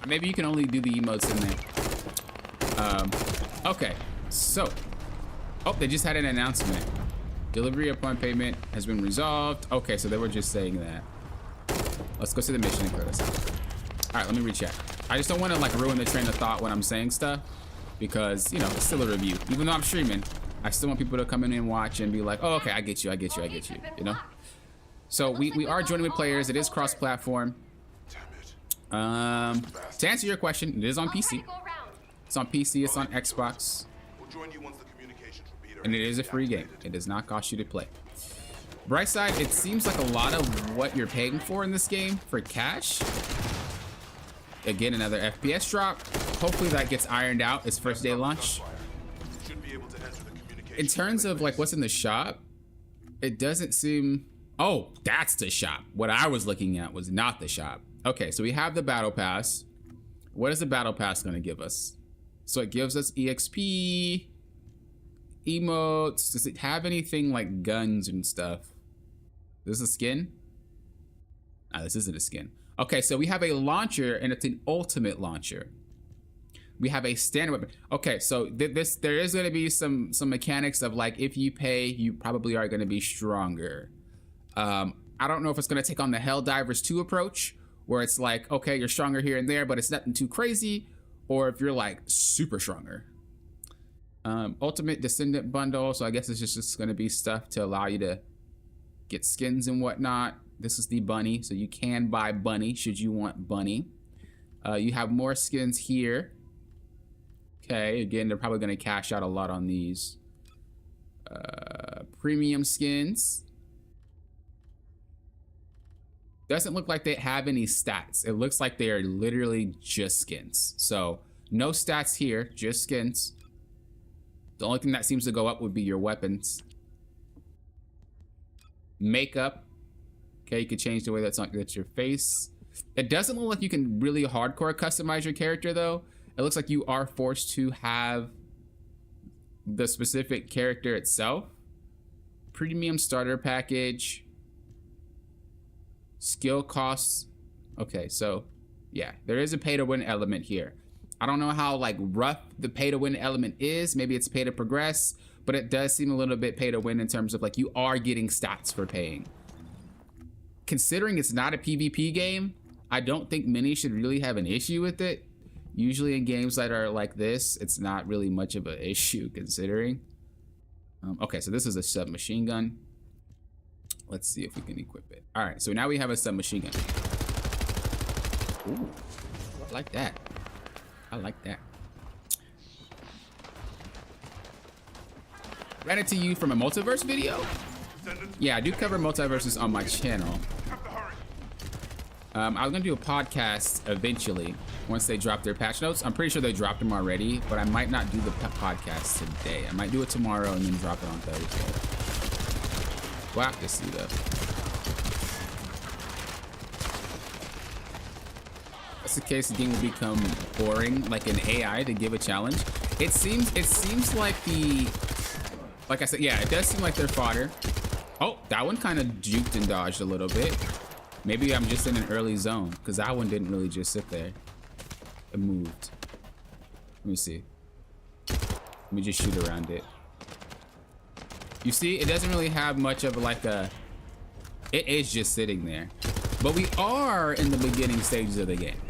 Maybe you can only do the emotes in there. Okay, so. Oh, they just had an announcement. Delivery upon payment has been resolved. Okay, so they were just saying that. Let's go to the mission and clear this out. All right, let me recheck. I just don't want to like ruin the train of thought when I'm saying stuff because, you know, it's still a review. Even though I'm streaming, I still want people to come in and watch and be like, oh, okay, I get you, you know? So we are joining with players. It is cross-platform. To answer your question, it is on PC. It's on PC, it's on Xbox. And it is a free game. It does not cost you to play. Bright side, it seems like a lot of what you're paying for in this game for cash. Again, another FPS drop. Hopefully that gets ironed out. It's first day launch. In terms of like what's in the shop, it doesn't seem... Oh, that's the shop. What I was looking at was not the shop. Okay, so we have the battle pass. What is the battle pass going to give us? So it gives us EXP, emotes. Does it have anything like guns and stuff? Is this a skin? Ah, this isn't a skin. Okay, so we have a launcher and it's an ultimate launcher. We have a standard weapon. Okay, so there is going to be some mechanics of like if you pay, you probably are going to be stronger. I don't know if it's going to take on the Helldivers 2 approach, where it's like, okay, you're stronger here and there, but it's nothing too crazy, or if you're like super stronger. Ultimate Descendant bundle, so I guess it's just going to be stuff to allow you to get skins and whatnot. This is the bunny, so you can buy bunny should you want bunny. You have more skins here. Okay, again, they're probably going to cash out a lot on these. Premium skins. Doesn't look like they have any stats. It looks like they are literally just skins. So no stats here, just skins. The only thing that seems to go up would be your weapons. Makeup. Okay, you can change the way that's your face. It doesn't look like you can really hardcore customize your character though. It looks like you are forced to have the specific character itself. Premium starter package. Skill costs. Okay, so yeah, there is a pay to win element here. I don't know how like rough the pay to win element is. Maybe it's pay to progress, but it does seem a little bit pay to win in terms of like you are getting stats for paying. Considering it's not a PvP game, I don't think many should really have an issue with it. Usually in games that are like this, it's not really much of an issue considering. Okay, so this is a submachine gun. Let's see if we can equip it. All right, so now we have a submachine gun. Ooh, I like that. I like that. Ran it to you from a multiverse video? Yeah, I do cover multiverses on my channel. I was gonna do a podcast eventually once they drop their patch notes. I'm pretty sure they dropped them already, but I might not do the podcast today. I might do it tomorrow and then drop it on Thursday. We'll have to see though. That's the case, the game will become boring, like an AI to give a challenge. It seems like like I said, yeah, it does seem like they're fodder. Oh, that one kind of juked and dodged a little bit. Maybe I'm just in an early zone because that one didn't really just sit there. It moved. Let me see. Let me just shoot around it. You see, it doesn't really have much of like a... It is just sitting there. But we are in the beginning stages of the game.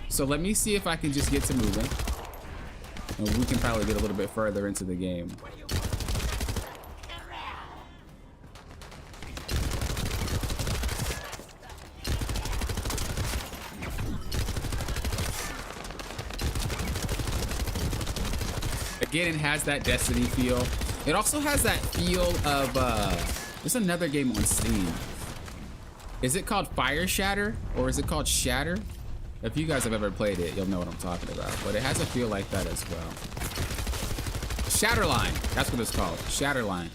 So let me see if I can just get to moving. And we can probably get a little bit further into the game. Again, it has that Destiny feel. It also has that feel of, there's another game on Steam. Is it called Fire Shatter or is it called Shatter? If you guys have ever played it, you'll know what I'm talking about, but it has a feel like that as well. Shatterline, that's what it's called, Shatterline.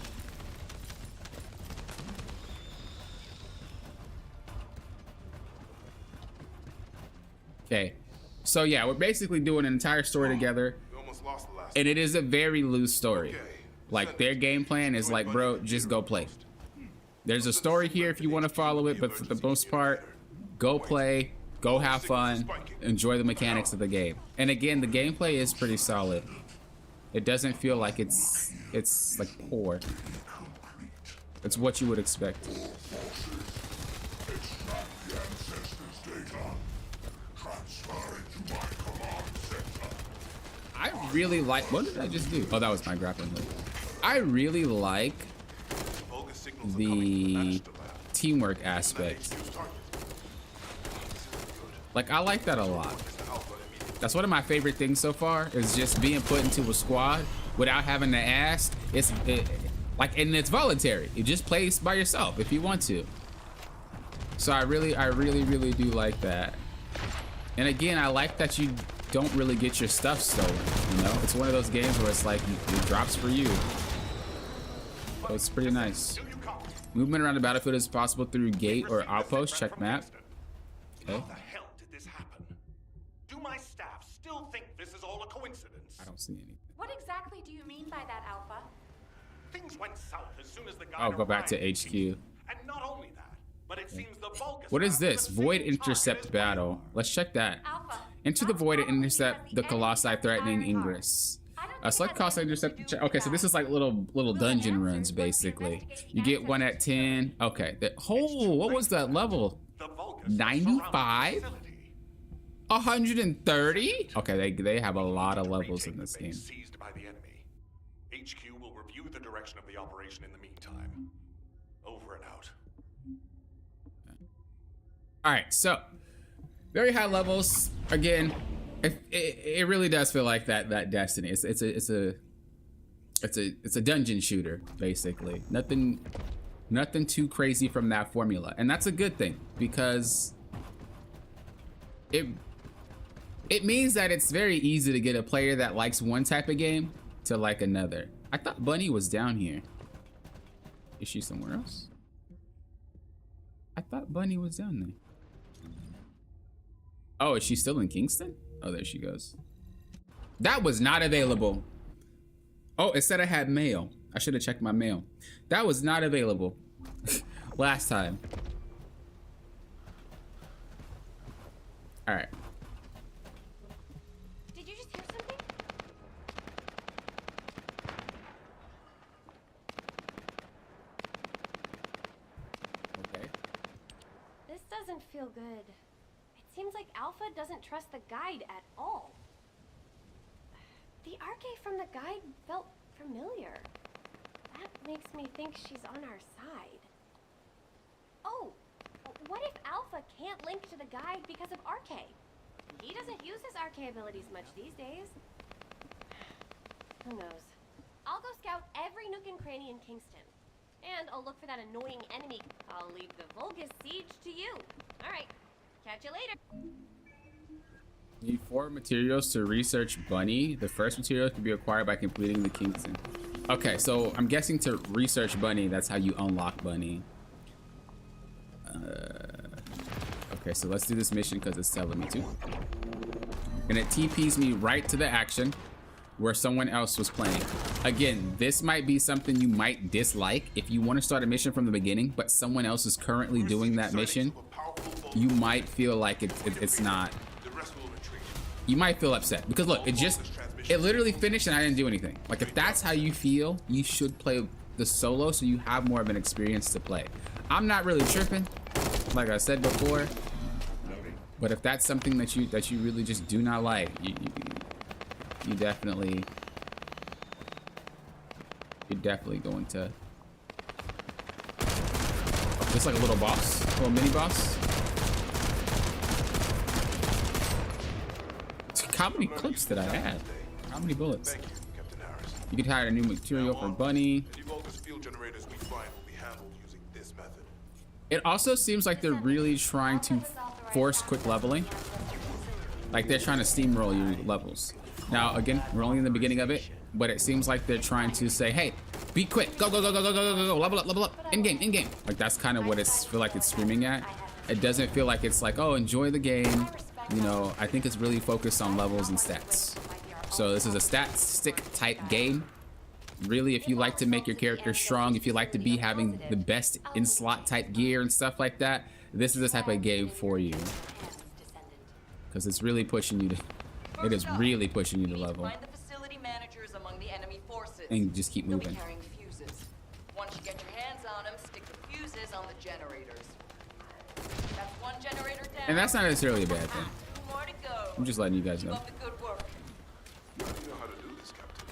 Okay, so yeah, we're basically doing an entire story together, and it is a very loose story. Like, their game plan is like, bro, just go play. There's a story here if you want to follow it, but for the most part, go play. Go have fun, enjoy the mechanics of the game. And again, the gameplay is pretty solid. It doesn't feel like it's like poor. It's what you would expect. I really like, what did I just do? Oh, that was my grappling hook. I really like the teamwork aspect. Like, I like that a lot. That's one of my favorite things so far, is just being put into a squad without having to ask. Like, and it's voluntary. You just play by yourself if you want to. So I really do like that. And again, I like that you don't really get your stuff stolen, you know? It's one of those games where it's like, it drops for you. So it's pretty nice. Movement around the battlefield is possible through gate or outpost. Check map. Okay. How the hell did this happen? Do my staff still think this is all a coincidence? I don't see anything. What exactly do you mean by that, Alpha? Things went south as soon as the guy I'll go back to HQ. And not only that, but it seems the Vulgus. What is this? Void intercept battle. Let's check that. Enter the void and intercept the Colossi threatening Ingress. Select Colossi intercept. Okay, so this is like little dungeon runs basically. You get one at 10. Okay. What was that level? 95? 130? Okay, they have a lot of levels in this game. Seized by the enemy. HQ will review the direction of the operation in the meantime. Over and out. All right, so very high levels. Again, it really does feel like that Destiny. It's a dungeon shooter basically. Nothing too crazy from that formula, and that's a good thing because it means that it's very easy to get a player that likes one type of game to like another. I thought Bunny was down here. Is she somewhere else? I thought Bunny was down there. Oh, is she still in Kingston? Oh, there she goes. That was not available. Oh, it said I had mail. I should have checked my mail. That was not available last time. All right. Did you just hear something? Okay. This doesn't feel good. It seems like Alpha doesn't trust the guide at all. The arcade from the guide felt familiar. That makes me think she's on our side. Oh, what if Alpha can't link to the guide because of RK? He doesn't use his RK abilities much these days. Who knows? I'll go scout every nook and cranny in Kingston. And I'll look for that annoying enemy. I'll leave the Vulgus siege to you. Alright, catch you later. Need 4 materials to research Bunny. The first material can be acquired by completing the Kingston. Okay, so I'm guessing to research Bunny, that's how you unlock Bunny. Okay, so let's do this mission because it's telling me to. And it TPs me right to the action where someone else was playing. Again, this might be something you might dislike if you want to start a mission from the beginning, but someone else is currently doing that mission. You might feel like it's not. You might feel upset because look, it literally finished and I didn't do anything. Like if that's how you feel, you should play the solo so you have more of an experience to play. I'm not really tripping, like I said before, but if that's something that you really just do not like, you're definitely going to. Just like a little boss, a little mini boss. How many clips did I add? How many bullets? You could hire a new material for Bunny. It also seems like they're really trying to force quick leveling. Like they're trying to steamroll your levels. Now, again, we're only in the beginning of it, but it seems like they're trying to say, hey, be quick, go, level up, in game. Like that's kind of what it's feel like it's screaming at. It doesn't feel like it's like, oh, enjoy the game. You know, I think it's really focused on levels and stats. So this is a stat stick type game. Really, if you like to make your character strong, if you like to be having the best in slot type gear and stuff like that, this is the type of game for you. because it's really pushing you to. It is really pushing you to level. Find the facility managers among the enemy forces. And just keep They'll be moving. carrying fuses. Once you get your hands on them, stick the fuses on the generators. That's one generator down. And that's not necessarily a bad thing. Two more to go. I'm just letting you guys know. Keep up the good work. How do you know how to do this, Captain?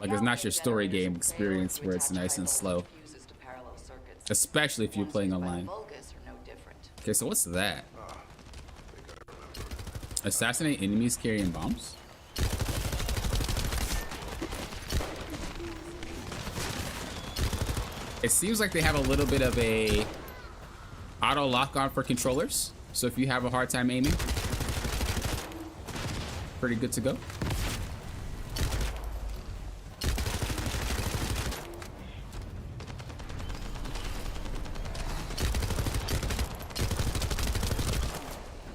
Like, it's not your story game experience where it's nice and slow. Fuses to parallel circuits. Especially if you're playing Ones online. by Vulgus are no different. Okay, so what's that? I think I remember. Assassinate enemies carrying bombs? It seems like they have a little bit of a auto lock on for controllers. So if you have a hard time aiming, pretty good to go.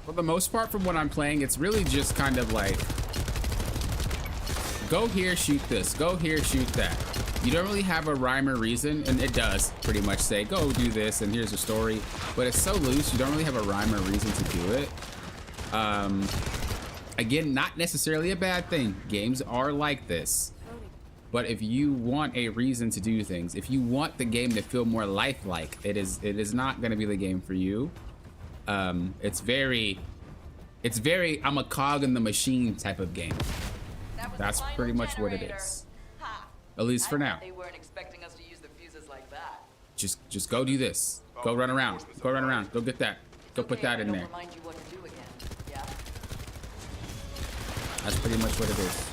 For the most part, from what I'm playing, it's really just kind of like, go here, shoot this, go here, shoot that. You don't really have a rhyme or reason, and it does pretty much say, go do this, and here's a story. But it's so loose, you don't really have a rhyme or reason to do it. Again, not necessarily a bad thing. Games are like this. But if you want a reason to do things, if you want the game to feel more lifelike, it is not going to be the game for you. It's very I'm a cog in the machine type of game. That's pretty much what it is. At least for now. They weren't expecting us to use the fuses like that. Just go do this. Go run around. Go run around. Go get that. Go put that in there. Remind you what to do again. Yeah. That's pretty much what it is.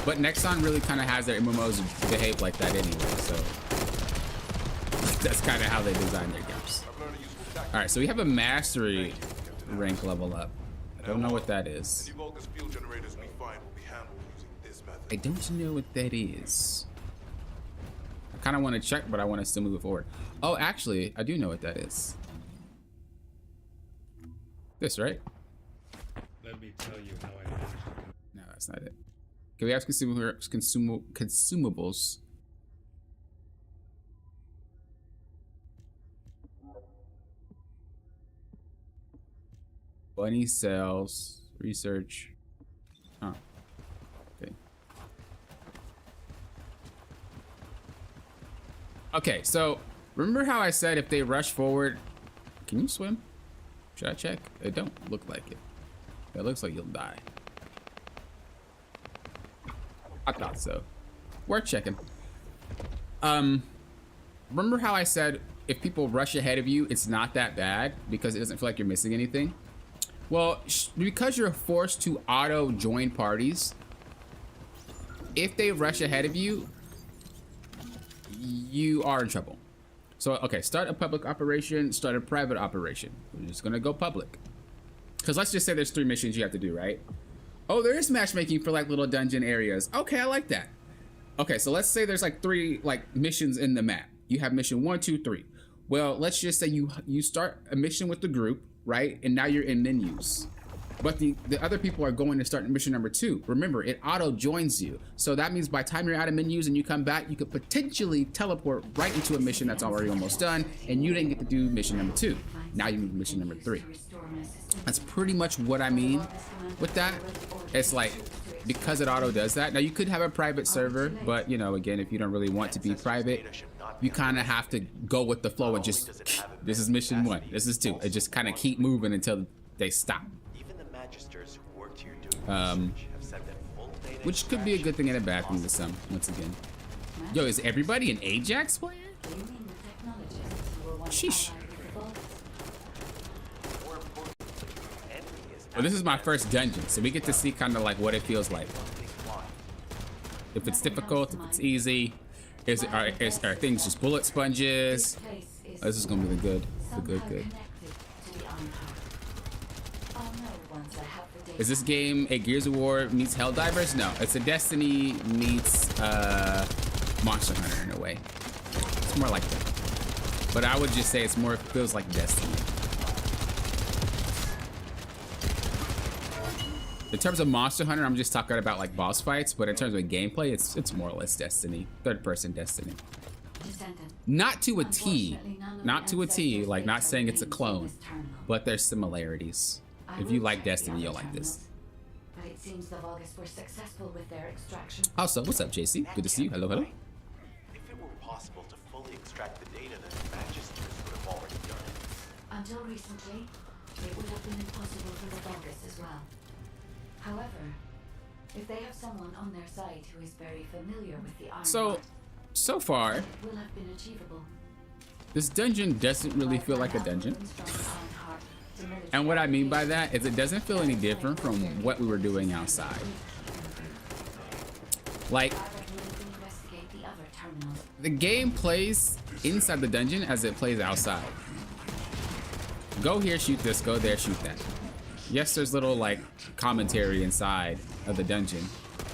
But Nexon really kind of has their MMOs behave like that anyway, so that's kind of how they design their games. All right, so we have a mastery rank level up. I don't know what that is. Any Vulgus field generators we find will be handled using this method. I don't know what that is. I kind of want to check, but I want to still move it forward. Oh, actually, I do know what that is. This, right? Let me tell you how I managed to come. No, that's not it. Okay, we have consumables. Bunny cells, research. Huh. Okay. Okay, so remember how I said if they rush forward, can you swim? Should I check? It don't look like it. It looks like you'll die. I thought so. Worth checking. Remember how I said if people rush ahead of you, it's not that bad because it doesn't feel like you're missing anything? Well, because you're forced to auto join parties, if they rush ahead of you, you are in trouble. So, okay, start a public operation, start a private operation. We're just gonna go public. Because let's just say there's 3 missions you have to do, right? Oh, there is matchmaking for like little dungeon areas. Okay, I like that. Okay, so let's say there's like 3 like missions in the map. You have mission 1, 2, 3. Well, let's just say you start a mission with the group, right? And now you're in menus. But the other people are going to start mission number 2. Remember, it auto joins you. So that means by the time you're out of menus and you come back, you could potentially teleport right into a mission that's already almost done, and you didn't get to do mission number 2. Now you move to mission number 3. That's pretty much what I mean with that. It's like, because it auto does that. Now you could have a private server, but you know, again, if you don't really want to be private, you kind of have to go with the flow and just, this is mission 1, this is 2. It just kind of keep moving until they stop. Which could be a good thing and a bad thing to some, once again. Yo, is everybody an Ajax player? Sheesh. Well, this is my first dungeon, so we get to see kind of like what it feels like. If it's difficult, if it's easy, are things just bullet sponges? Oh, this is gonna be the good. Is this game a Gears of War meets Helldivers? No, it's a Destiny meets Monster Hunter in a way. It's more like that. But I would just say it's more, feels like Destiny. In terms of Monster Hunter, I'm just talking about like boss fights, but in terms of gameplay, it's more or less Destiny. Third-person Destiny. Not to a T. Not to a T, like not saying it's a clone, but there's similarities. If you like Destiny, you'll like this. But it seems the Vulgus were successful with their extraction. Also, what's up, JC? Good to see you. Hello, hello. If it were possible to fully extract the data, then the Magisters would have already done it. Until recently, it would have been impossible for the Vulgus as well. However, if they have someone on their side who is very familiar with the Iron Heart, so far, it will have been achievable. this dungeon doesn't really feel like a dungeon. And what I mean by that is it doesn't feel any different from what we were doing outside. Like, the game plays inside the dungeon as it plays outside. Go here, shoot this, go there, shoot that. Yes, there's little like commentary inside of the dungeon,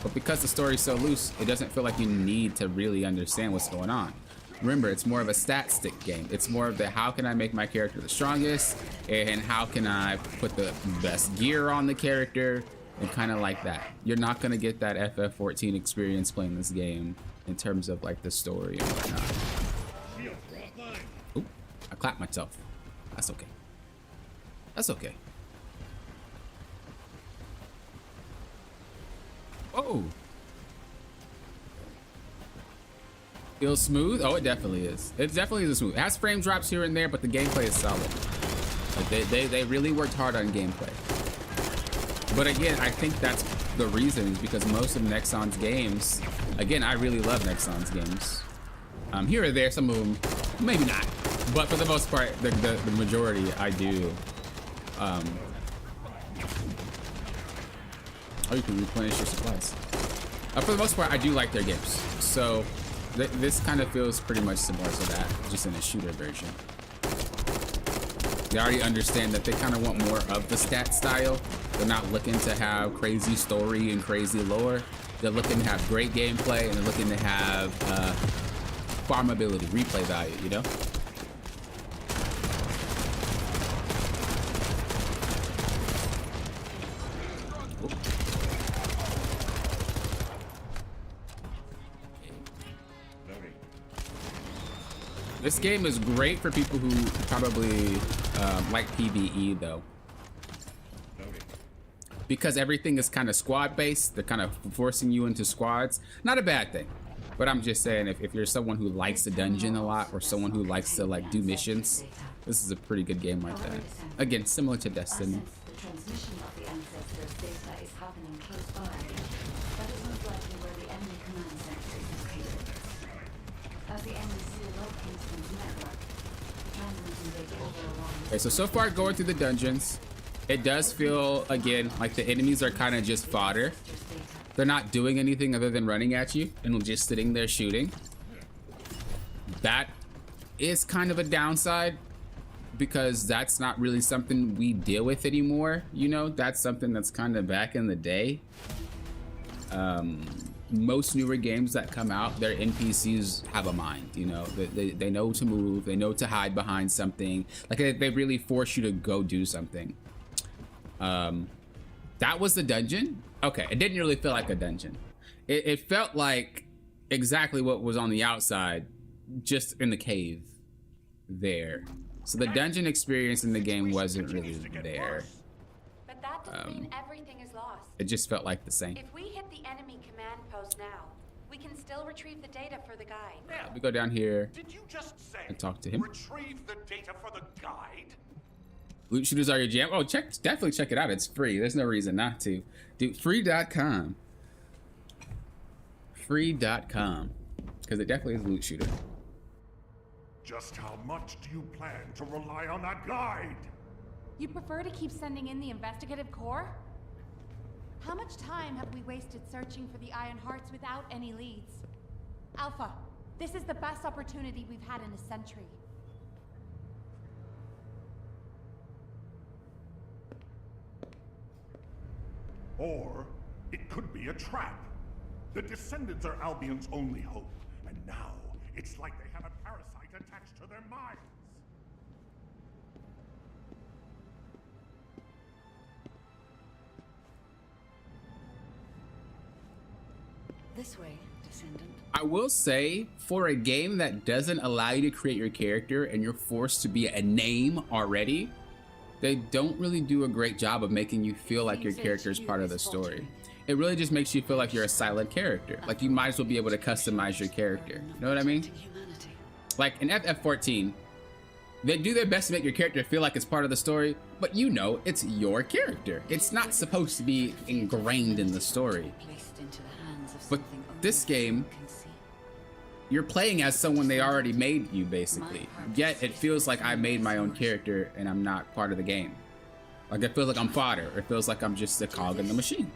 but because the story's so loose, it doesn't feel like you need to really understand what's going on. Remember, it's more of a stat stick game. It's more of the how can I make my character the strongest, and how can I put the best gear on the character, and kind of like that. You're not gonna get that FF14 experience playing this game in terms of like the story and whatnot. Ooh, I clapped myself. That's okay. That's okay. Oh. Feels smooth? Oh, it definitely is. It definitely is smooth. It has frame drops here and there, but the gameplay is solid. Like they really worked hard on gameplay. But again, I think that's the reason is because most of Nexon's games, again, I really love Nexon's games. Here or there, some of them, maybe not. But for the most part, the majority, I do. Oh, you can replenish your supplies. For the most part, I do like their games. So this kind of feels pretty much similar to that, just in a shooter version. They already understand that they kind of want more of the stat style. They're not looking to have crazy story and crazy lore. They're looking to have great gameplay, and they're looking to have farmability, replay value, you know? This game is great for people who probably like PvE though, because everything is kind of squad based. They're kind of forcing you into squads. Not a bad thing, but I'm just saying if you're someone who likes the dungeon a lot or someone who likes to like do missions, this is a pretty good game like that. Again, similar to Destiny. The transmission of the ancestors' data is happening close by. That is most likely where the enemy command center is located. As the enemy seal up instant network, transmitting data over a long. Okay, so far going through the dungeons, it does feel again like the enemies are kind of just fodder. They're not doing anything other than running at you and just sitting there shooting. That is kind of a downside, because that's not really something we deal with anymore. You know, that's something that's kind of back in the day. Most newer games that come out, their NPCs have a mind, you know, they know to move, they know to hide behind something. Like they really force you to go do something. That was the dungeon. Okay, it didn't really feel like a dungeon. It felt like exactly what was on the outside, just in the cave there. So the dungeon experience in the game wasn't really there. But that doesn't mean everything is lost. It just felt like the same. If we hit the enemy command post now, we can still retrieve the data for the guide. We go down here Did you just say and talk to him. retrieve the data for the guide? Loot shooters are your jam. Oh, definitely check it out. It's free. There's no reason not to. Dude, free.com. Free.com. Because it definitely is a loot shooter. Just how much do you plan to rely on that guide? You prefer to keep sending in the investigative core? How much time have we wasted searching for the Iron Hearts without any leads? Alpha, this is the best opportunity we've had in a century. Or it could be a trap. The Descendants are Albion's only hope, and now it's like they have a parasite attached to their minds. This way, Descendant. I will say, for a game that doesn't allow you to create your character and you're forced to be a name already, they don't really do a great job of making you feel like your character is part of the story. It really just makes you feel like you're a silent character. Like you might as well be able to customize your character. You know what I mean? Like in FF14, they do their best to make your character feel like it's part of the story, but you know it's your character. It's not supposed to be ingrained in the story. But this game, you're playing as someone they already made you, basically. Yet it feels like I made my own character and I'm not part of the game. Like it feels like I'm fodder. It feels like I'm just a cog in the machine.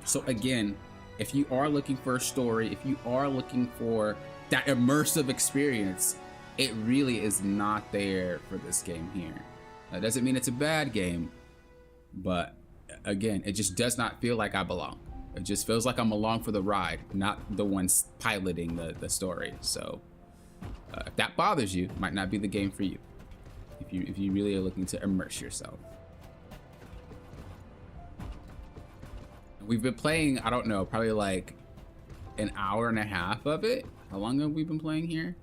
So again, if you are looking for a story, if you are looking for that immersive experience, it really is not there for this game here. That doesn't mean it's a bad game, but again, it just does not feel like I belong. It just feels like I'm along for the ride, not the one piloting the story. So if that bothers you, it might not be the game for you. If you really are looking to immerse yourself. We've been playing, I don't know, probably like an hour and a half of it. How long have we been playing here?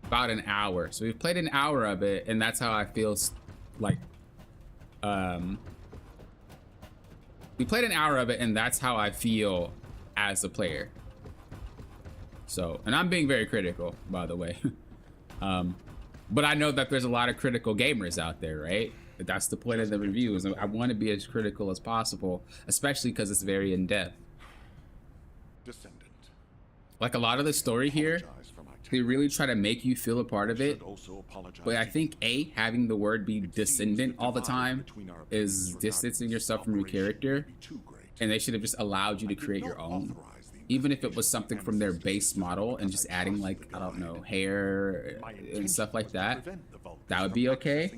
About an hour. So we've played an hour of it, and that's how I feel like, we played an hour of it, and that's how I feel as a player. So, and I'm being very critical, by the way. But I know that there's a lot of critical gamers out there, right? That's the point of the review, is I want to be as critical as possible, especially because it's very in-depth. Descendant. Like a lot of the story here, they really try to make you feel a part of it. But I think having the word be descendant all the time is distancing yourself from your character, and they should have just allowed you to create your own. Even if it was something from their base model and just adding, like, I don't know, hair and stuff like that, that would be okay.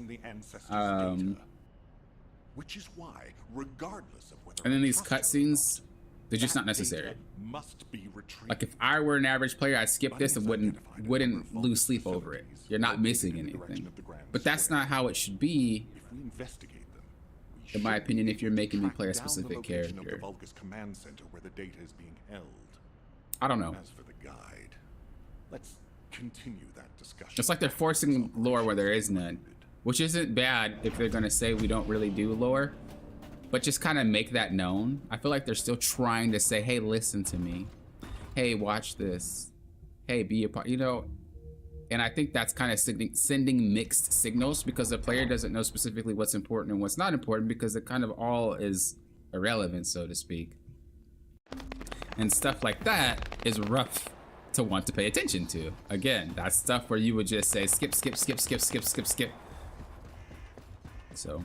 Which is why, regardless of whether and then these cutscenes, they're just not necessary. Like if I were an average player, I'd skip this and wouldn't lose sleep over it. You're not missing anything. But that's not how it should be, in my opinion, if you're making me play a specific character. I don't know. As for the guide, let's continue that discussion. It's like they're forcing lore where there is none, which isn't bad if they're gonna say we don't really do lore, but just kind of make that known. I feel like they're still trying to say, hey, listen to me. Hey, watch this. Hey, be a part, you know? And I think that's kind of sending mixed signals, because the player doesn't know specifically what's important and what's not important, because it kind of all is irrelevant, so to speak. And stuff like that is rough to want to pay attention to. Again, that's stuff where you would just say skip, skip, skip, skip, skip, skip, skip. So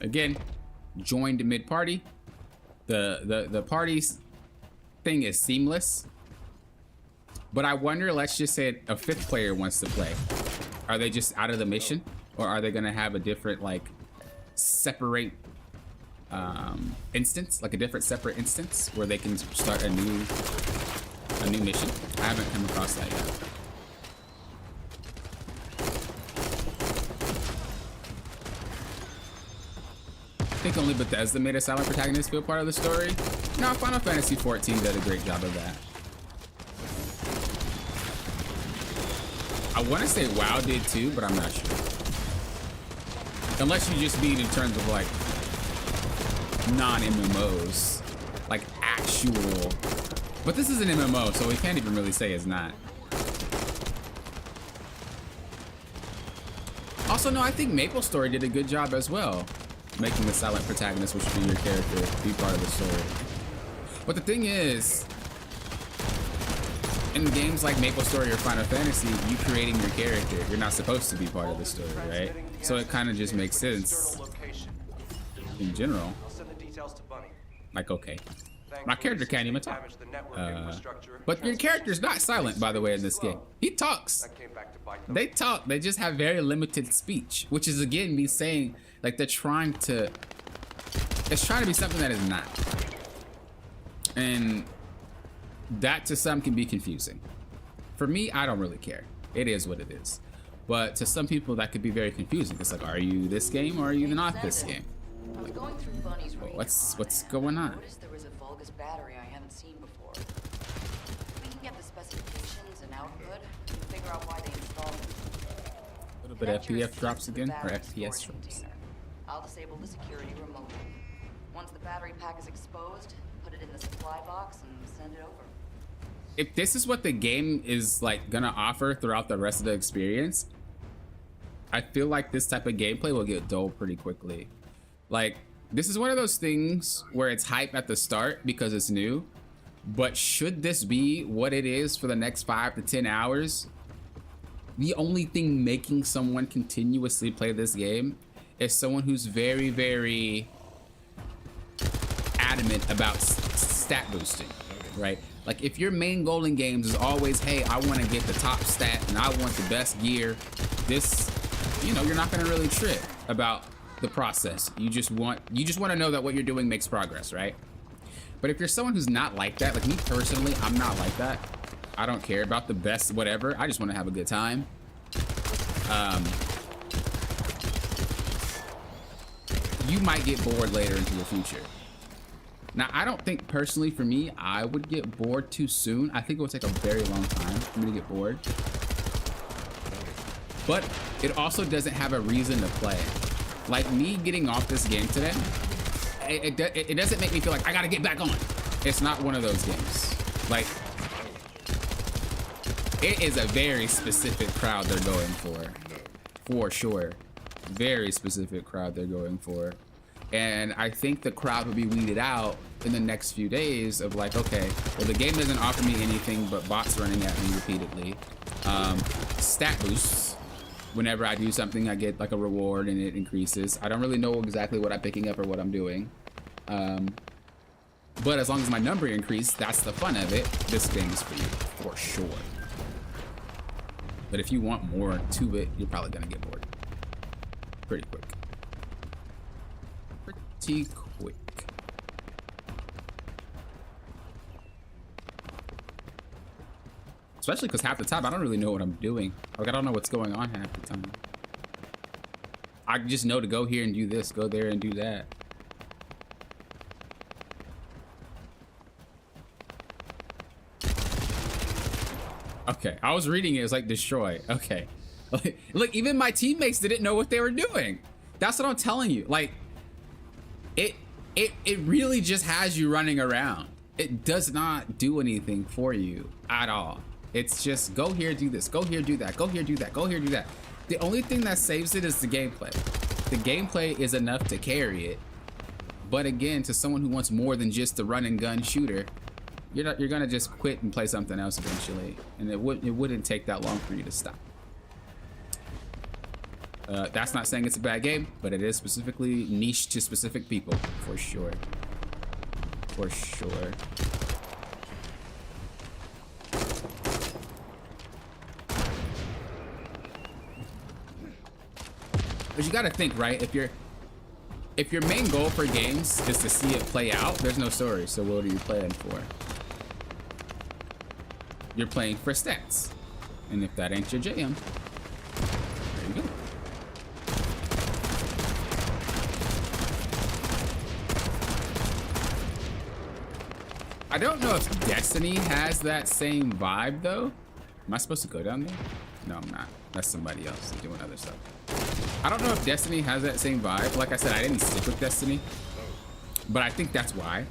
again, joined mid-party. The party's thing is seamless. But I wonder, let's just say a fifth player wants to play. Are they just out of the mission? Or are they gonna have a different, like, separate instance, like a different separate instance where they can start a new mission? I haven't come across that yet. I think only Bethesda made a silent protagonist feel part of the story. No, Final Fantasy XIV did a great job of that. I want to say WoW did too, but I'm not sure. Unless you just mean in terms of like non-MMOs, like actual, but this is an MMO, so we can't even really say it's not. Also, no, I think MapleStory did a good job as well, making the silent protagonist, which would be your character, be part of the story. But the thing is, in games like MapleStory or Final Fantasy, you creating your character, you're not supposed to be part of the story, right? So it kind of just makes sense in general. Like, okay, my character can't even talk. But your character's not silent, by the way, in this game. He talks. They talk. They just have very limited speech, which is, again, me saying, like, they're trying to... It's trying to be something that is not. And that, to some, can be confusing. For me, I don't really care. It is what it is. But to some people, that could be very confusing. It's like, are you this game or are you not this game? Like, what's going on? Noticed there was a Vulgus battery I haven't seen before. We can get the specifications and output. figure out why they installed it. A little bit of Connect your FPS drops assistant to the again, or battery FPS storage drops. container. I'll disable the security remotely. Once the battery pack is exposed, put it in the supply box and send it over. If this is what the game is like gonna offer throughout the rest of the experience, I feel like this type of gameplay will get dull pretty quickly. Like, this is one of those things where it's hype at the start because it's new, but should this be what it is for the next 5 to 10 hours, the only thing making someone continuously play this game is someone who's very, very adamant about stat boosting, right? Like, if your main goal in games is always, hey, I want to get the top stat and I want the best gear, this, you know, you're not going to really trip about the process. You just want to know that what you're doing makes progress, right? But if you're someone who's not like that, like me personally, I'm not like that. I don't care about the best whatever. I just want to have a good time. You might get bored later into the future. Now, I don't think personally for me, I would get bored too soon. I think it would take a very long time for me to get bored. But it also doesn't have a reason to play. Like me getting off this game today, it doesn't make me feel like I gotta get back on. It's not one of those games. Like, it is a very specific crowd they're going for sure. Very specific crowd they're going for. And I think the crowd will be weeded out in the next few days of like, okay, well, the game doesn't offer me anything but bots running at me repeatedly. Stat boosts. Whenever I do something, I get like a reward and it increases. I don't really know exactly what I'm picking up or what I'm doing. But as long as my number increases, that's the fun of it. This game is for you, for sure. But if you want more to it, you're probably gonna get bored. Pretty quick. Pretty quick. Especially because half the time I don't really know what I'm doing. Like, I don't know what's going on half the time. I just know to go here and do this, go there and do that. Okay, I was reading it, it's like destroy. Okay. Look, even my teammates didn't know what they were doing. That's what I'm telling you. Like, it really just has you running around. It does not do anything for you at all. It's just go here, do this, go here, do that, go here, do that, go here, do that. The only thing that saves it is the gameplay. The gameplay is enough to carry it. But again, to someone who wants more than just the run and gun shooter, you're gonna just quit and play something else eventually. And it wouldn't take that long for you to stop. That's not saying it's a bad game, but it is specifically niche to specific people, for sure. For sure. But you gotta think, right? If your main goal for games is to see it play out, there's no story. So what are you playing for? You're playing for stats. And if that ain't your jam, there you go. I don't know if Destiny has that same vibe though. Am I supposed to go down there? No, I'm not. That's somebody else doing other stuff. I don't know if Destiny has that same vibe. Like I said, I didn't stick with Destiny, but I think that's why.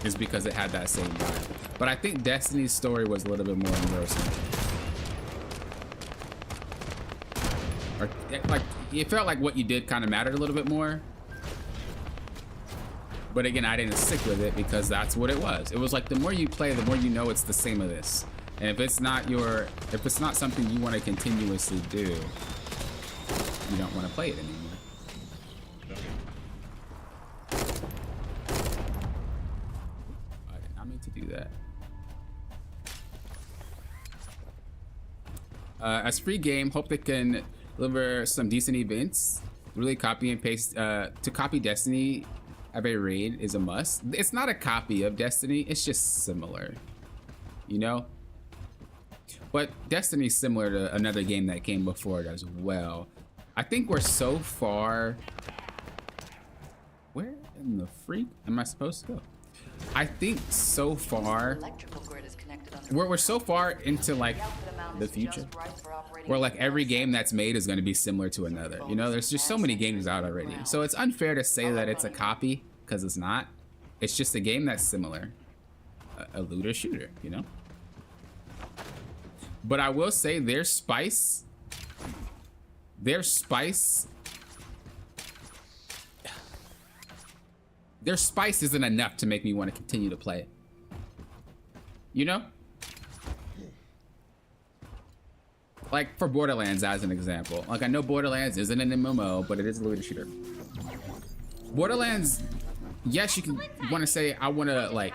Is because it had that same vibe. But I think Destiny's story was a little bit more engrossing. Or, like, it felt like what you did kind of mattered a little bit more. But again, I didn't stick with it because that's what it was. It was like the more you play, the more you know it's the same of this. And if it's not something you want to continuously do, you don't want to play it anymore. I did not mean to do that. As free game, hope they can deliver some decent events. Really copy and paste. To copy Destiny of a raid is a must. It's not a copy of Destiny, it's just similar, you know? But Destiny's similar to another game that came before it as well. I think we're so far... Where in the freak am I supposed to go? I think so far Electrical grid is connected on we're so far into like the future where like every game that's made is going to be similar to another. You know, there's just so many games out already, so it's unfair to say that it's a copy, because it's not. It's just a game that's similar, a looter shooter, you know. But I will say their spice isn't enough to make me want to continue to play it. You know? Like for Borderlands as an example. Like I know Borderlands isn't an MMO, but it is a looter shooter. Borderlands, yes, you can want to say I want to like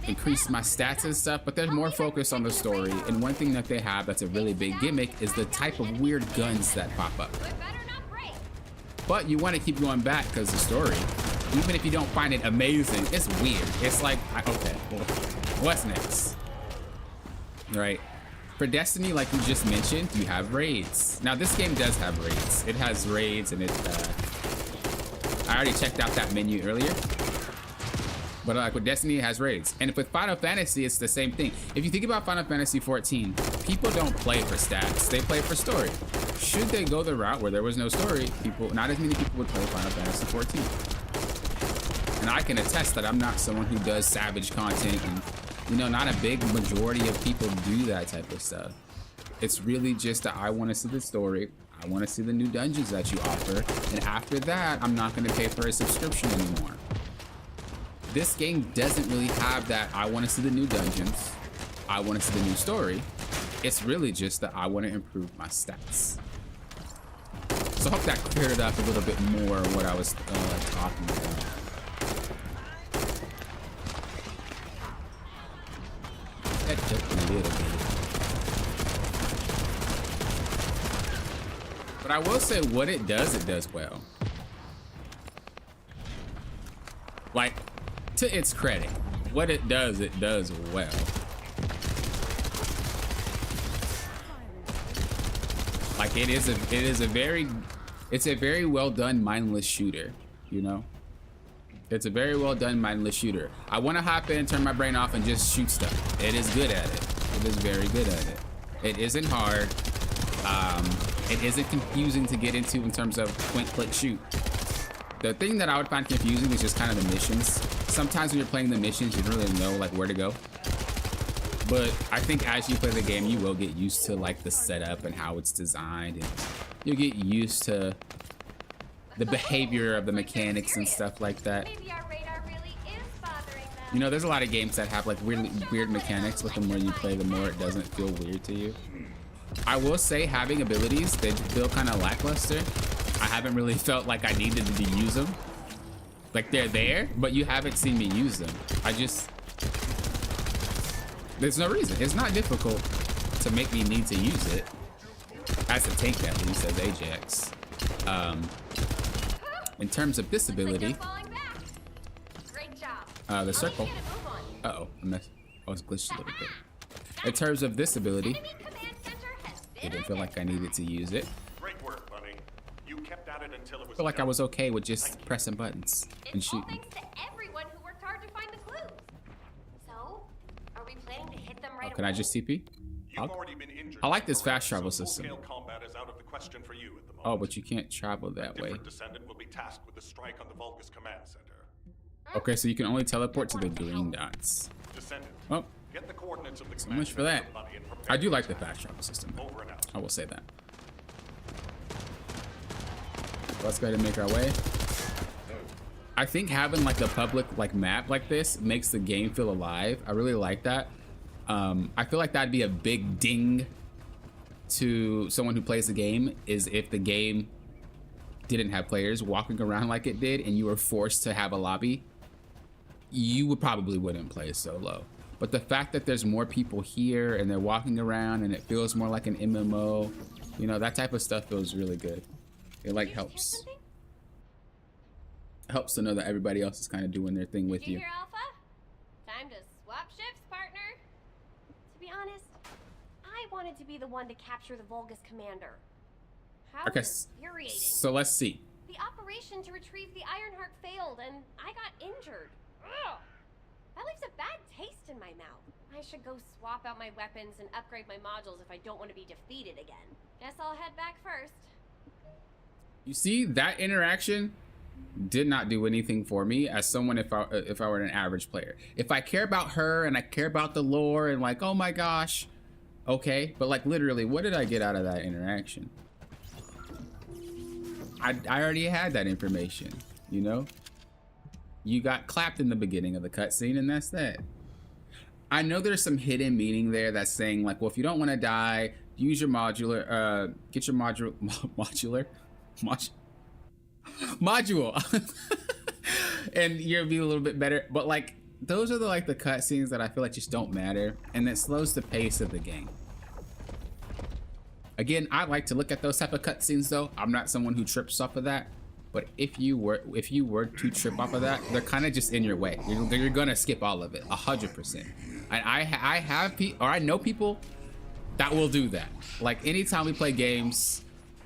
increase my stats and stuff, but there's more focus on the story. And one thing that they have that's a really big gimmick is the type of weird guns that pop up. But you want to keep going back because the story, even if you don't find it amazing, it's weird. It's like, okay, well, what's next? Right? For Destiny, like you just mentioned, you have raids. Now this game does have raids. It has raids, and I already checked out that menu earlier. But like with Destiny, it has raids. And with Final Fantasy, it's the same thing. If you think about Final Fantasy 14, people don't play for stats, they play for story. Should they go the route where there was no story, not as many people would play Final Fantasy 14. And I can attest that I'm not someone who does savage content, and you know, not a big majority of people do that type of stuff. It's really just that I want to see the story. I want to see the new dungeons that you offer. And after that, I'm not going to pay for a subscription anymore. This game doesn't really have that. I want to see the new dungeons. I want to see the new story. It's really just that I want to improve my stats. So I hope that cleared up a little bit more what I was talking about. That took a little bit. But I will say what it does well. Like, to its credit, what it does well. Like it's a very well done mindless shooter, you know? It's a very well done mindless shooter. I want to hop in, turn my brain off, and just shoot stuff. It is good at it. It is very good at it. It isn't hard. It isn't confusing to get into in terms of point, click, shoot. The thing that I would find confusing is just kind of the missions. Sometimes when you're playing the missions, you don't really know like where to go. But I think as you play the game, you will get used to like the setup and how it's designed, and you'll get used to the behavior of the mechanics and stuff like that. You know, there's a lot of games that have like weird mechanics with them where you play, the more it doesn't feel weird to you. I will say having abilities, they feel kind of lackluster. I haven't really felt like I needed to use them. Like they're there, but you haven't seen me use them. There's no reason. It's not difficult to make me need to use it. As a tank at least, as Ajax. In terms of this ability, the circle. Uh-oh, I was glitched a little bit. In terms of this ability, I didn't feel like I needed to use it. Great work, buddy. You kept at it until it was I feel like I was okay with just pressing buttons and shooting. Thanks to everyone who worked hard to find the clues. So, are we planning to hit them right away? Can I just TP? I like this fast travel system. Combat is out of the question for you at the moment. Oh, but you can't travel that way. First Descendant will be tasked with a strike on the Vulgus Command Center. Okay, so you can only teleport to the green dots. Descendant, oh, get the coordinates of the so much for that. I do like the fast travel system. I will say that. Let's go ahead and make our way. I think having like the public like map like this makes the game feel alive. I really like that. I feel like that'd be a big ding to someone who plays the game, is if the game didn't have players walking around like it did and you were forced to have a lobby, you wouldn't play solo. But the fact that there's more people here and they're walking around and it feels more like an MMO, you know, that type of stuff feels really good. It like helps to know that everybody else is kind of doing their thing with you. Did you hear, Alpha? Time to swap shifts, partner. To be honest, I wanted to be the one to capture the Vulgus commander. How Okay, infuriating. so let's see. The operation to retrieve the Ironheart failed, and I got injured. Ugh. That leaves a bad taste in my mouth. I should go swap out my weapons and upgrade my modules if I don't want to be defeated again. Guess I'll head back first. You see, that interaction did not do anything for me as someone if I were an average player. If I care about her and I care about the lore and like, oh my gosh, okay, but like literally, what did I get out of that interaction? I already had that information, you know? You got clapped in the beginning of the cutscene and that's that. I know there's some hidden meaning there that's saying like, well, if you don't want to die, use your modular, get your module and you'll be a little bit better. But like, those are the cutscenes that I feel like just don't matter, and it slows the pace of the game. Again, I like to look at those type of cutscenes though. I'm not someone who trips off of that, but if you were to trip off of that, they're kind of just in your way. You're gonna skip all of it, 100%. And I know people that will do that. Like anytime we play games,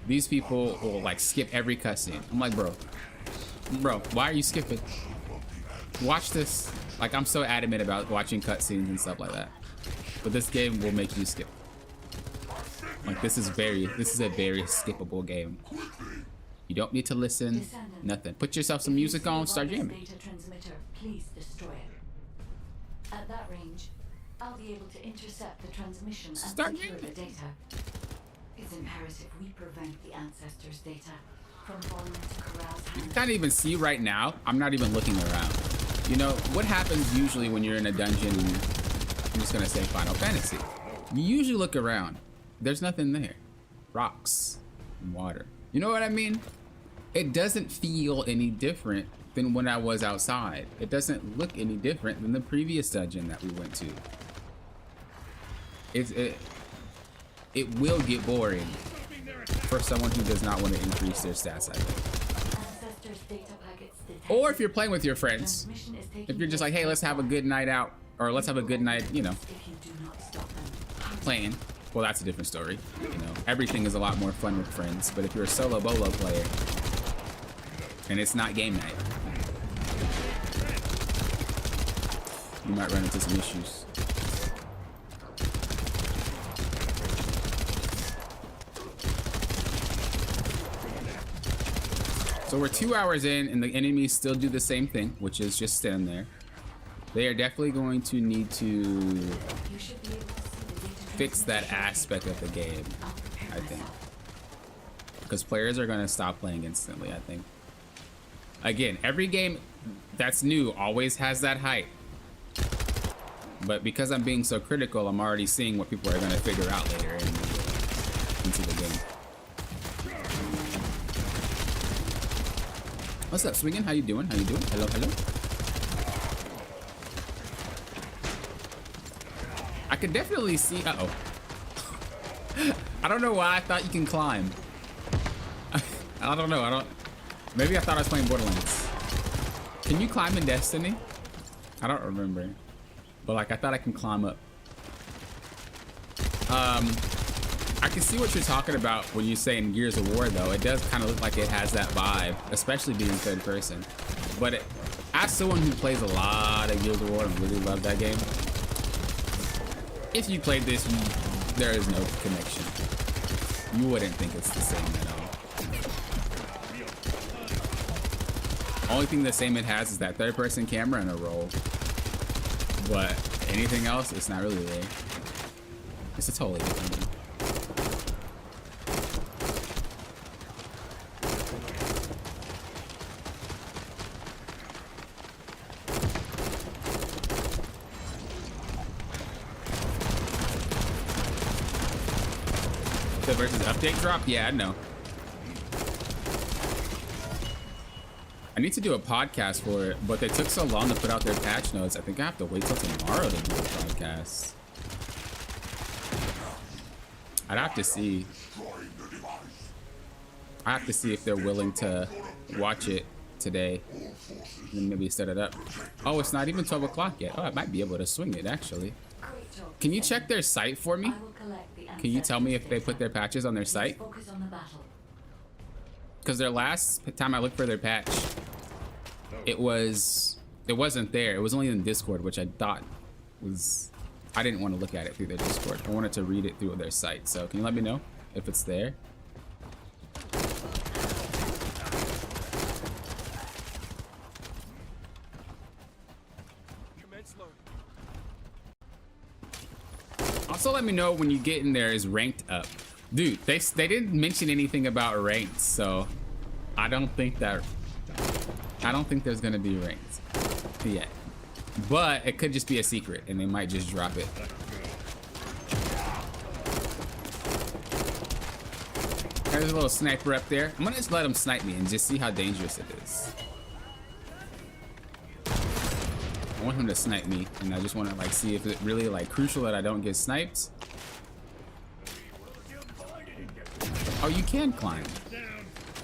these people will like skip every cutscene. I'm like, bro, why are you skipping? Watch this. Like, I'm so adamant about watching cutscenes and stuff like that, but this game will make you skip. Like, this is a very skippable game. You don't need to listen, Descendant, nothing. Put yourself some music on, start jamming. Data transmitter, please destroy it. At that range, I'll be able to intercept the transmission and Start secure jamming. the data. It's imperative we prevent the ancestors' data from falling into Corral's You hands. can't even see right now. I'm not even looking around. You know what happens usually when you're in a dungeon? I'm just gonna say Final Fantasy. You usually look around. There's nothing there. Rocks and water. You know what I mean? It doesn't feel any different than when I was outside. It doesn't look any different than the previous dungeon that we went to. It will get boring for someone who does not want to increase their stats, I think. Ancestors' data packets detected. Or if you're playing with your friends, Transmission is taking if you're just like, place hey, let's have a good night out, or let's have a good night, you know, if you do not stop them. playing. Well, that's a different story. You know, everything is a lot more fun with friends. But if you're a solo bolo player and it's not game night, you might run into some issues. So we're 2 hours in and the enemies still do the same thing, which is just stand there. They are definitely going to need to You should be able to see the data fix that transmission. aspect of the game, I'll prepare I think. myself. Because players are going to stop playing instantly, I think. Again, every game that's new always has that hype. But because I'm being so critical, I'm already seeing what people are going to figure out later into the game. What's up, Swingin'? How you doing? How you doing? Hello, hello. I could definitely see... Uh-oh. I don't know why I thought you can climb. I don't know. Maybe I thought I was playing Borderlands. Can you climb in Destiny? I don't remember. But like, I thought I can climb up. I can see what you're talking about when you say in Gears of War, though. It does kind of look like it has that vibe, especially being third person. But as someone who plays a lot of Gears of War and really love that game, if you played this, there is no connection. You wouldn't think it's the same at all. Only thing the same it has is that third person camera and a roll. But anything else, it's not really there. It's a totally different game. The versus update drop? Yeah, I know. I need to do a podcast for it, but they took so long to put out their patch notes. I think I have to wait till tomorrow to do a podcast. I'd have to see. I have to see if they're willing to watch it today and maybe set it up. Oh, it's not even 12 o'clock yet. Oh, I might be able to swing it, actually. Can you check their site for me? Can you tell me if they put their patches on their site? Focus on the battle. Because their last time I looked for their patch, it was It wasn't there. It was only in Discord, which I thought was... I didn't want to look at it through their Discord. I wanted to read it through their site. So can you let me know if it's there? Also, let me know when you get in there is ranked up. Dude, they didn't mention anything about ranked, so I don't think there's gonna be ranked yet. But it could just be a secret and they might just drop it. There's a little sniper up there. I'm gonna just let him snipe me and just see how dangerous it is. I want him to snipe me, and I just want to like see if it's really like crucial that I don't get sniped. Oh, you can climb.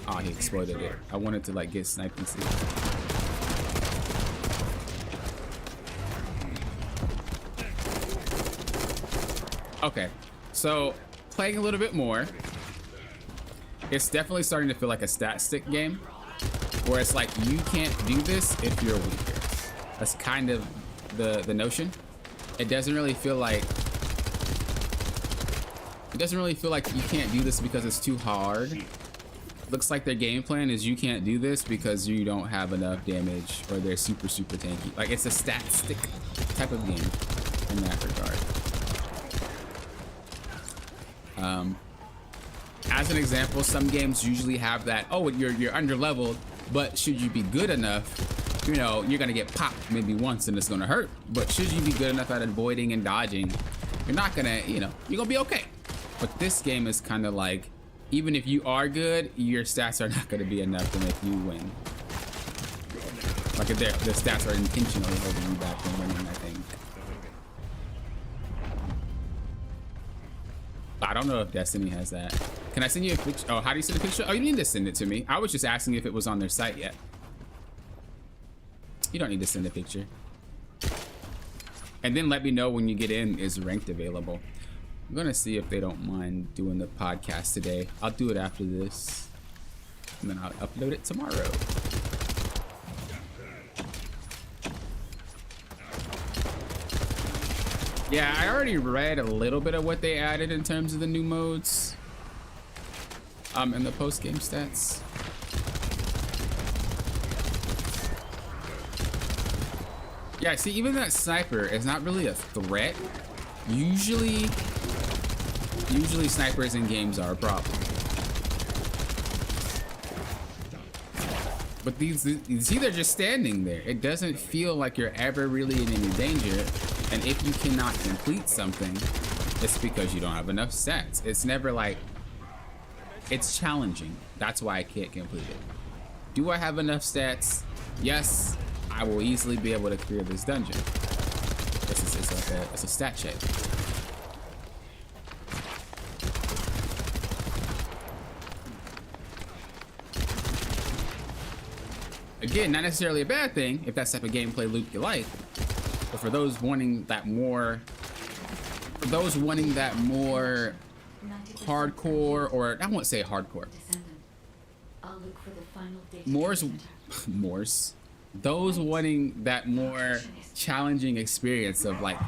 Oh, he exploded it. I wanted to like get sniped and see. Okay, so playing a little bit more, it's definitely starting to feel like a stat stick game, where it's like you can't do this if you're weaker. That's kind of the notion. It doesn't really feel like you can't do this because it's too hard. Looks like their game plan is you can't do this because you don't have enough damage or they're super tanky. Like it's a stat stick type of game in that regard. As an example, some games usually have that, oh, you're under leveled, but should you be good enough, you know, you're gonna get popped maybe once and it's gonna hurt. But should you be good enough at avoiding and dodging, you're not gonna, you know, you're gonna be okay. But this game is kind of like, even if you are good, your stats are not gonna be enough to make you win. Like if the stats are intentionally holding you back from winning, I think. I don't know if Destiny has that. Can I send you a picture? Oh, how do you send a picture? Oh, you need to send it to me. I was just asking if it was on their site yet. You don't need to send a picture. And then let me know when you get in is ranked available. I'm gonna see if they don't mind doing the podcast today. I'll do it after this. And then I'll upload it tomorrow. Yeah, I already read a little bit of what they added in terms of the new modes. In the post-game stats. Yeah, see, even that sniper is not really a threat. Usually snipers in games are a problem. But these, see, they're just standing there. It doesn't feel like you're ever really in any danger. And if you cannot complete something, it's because you don't have enough stats. It's never like, it's challenging. That's why I can't complete it. Do I have enough stats? Yes, I will easily be able to clear this dungeon. It's a stat check. Again, not necessarily a bad thing if that's the type of gameplay loop you like, but for those wanting that more, hardcore, or I won't say hardcore, those wanting that more challenging experience of like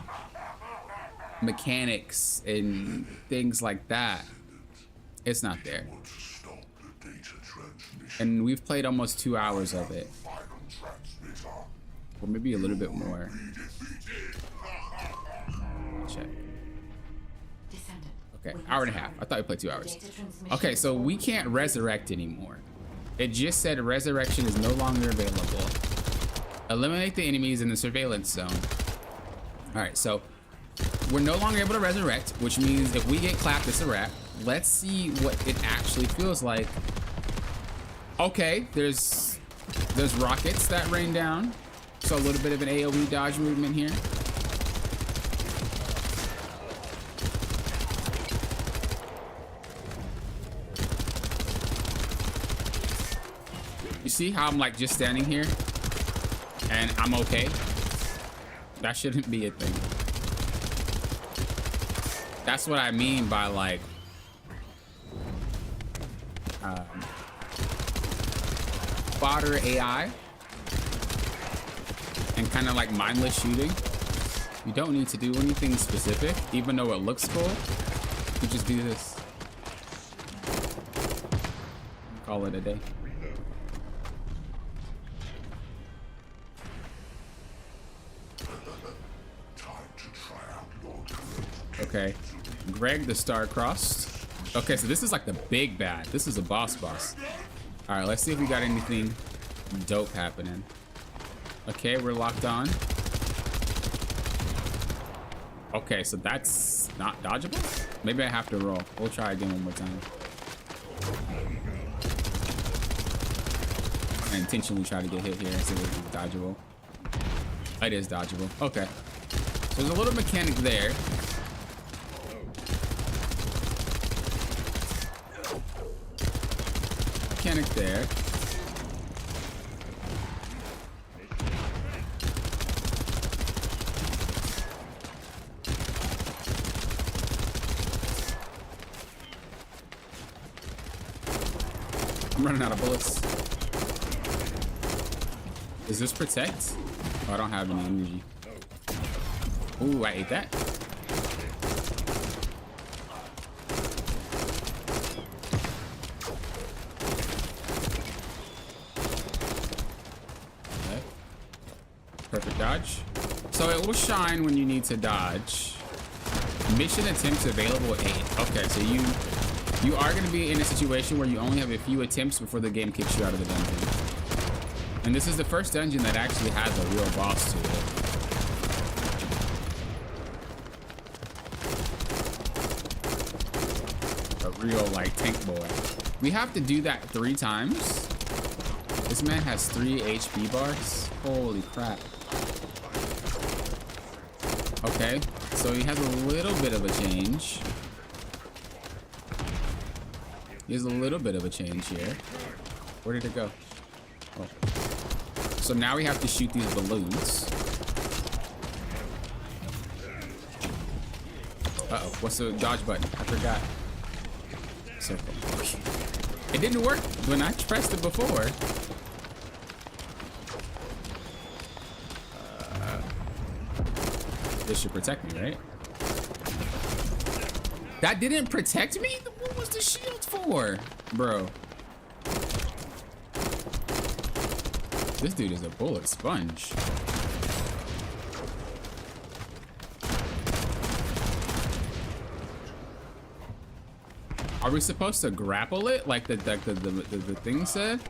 mechanics and things like that, it's not there. And we've played almost 2 hours of it, or maybe a little bit more. Check. Okay, hour and a half. I thought we played 2 hours. Okay, so we can't resurrect anymore. It just said resurrection is no longer available. Eliminate the enemies in the surveillance zone. All right, so we're no longer able to resurrect, which means if we get clapped, it's a wrap. Let's see what it actually feels like. Okay, there's rockets that rain down. So a little bit of an AoE dodge movement here. You see how I'm like just standing here and I'm okay? That shouldn't be a thing. That's what I mean by like fodder AI. and kind of like mindless shooting. You don't need to do anything specific, even though it looks cool. You just do this. Call it a day. Okay, Greg the Star-Crossed. Okay, so this is like the big bad. This is a boss. All right, let's see if we got anything dope happening. Okay, we're locked on. Okay, so that's not dodgeable? Maybe I have to roll. We'll try again one more time. I intentionally try to get hit here and see if it's dodgeable. It is dodgeable. Okay. So there's a little mechanic there. Mechanic there. I'm running out of bullets. Does this protect? Oh, I don't have any energy. Ooh, I ate that. Okay. Perfect dodge. So it will shine when you need to dodge. Mission attempts available 8. Okay, so you are going to be in a situation where you only have a few attempts before the game kicks you out of the dungeon. And this is the first dungeon that actually has a real boss to it. A real, like, tank boy. We have to do that 3 times. This man has 3 HP bars. Holy crap. Okay, so he has a little bit of a change. There's a little bit of a change here. Where did it go? Oh. So now we have to shoot these balloons. Uh-oh, what's the dodge button? I forgot. Circle. It didn't work when I pressed it before. This should protect me, right? That didn't protect me? What was the shield for? Bro. This dude is a bullet sponge. Are we supposed to grapple it like the thing said?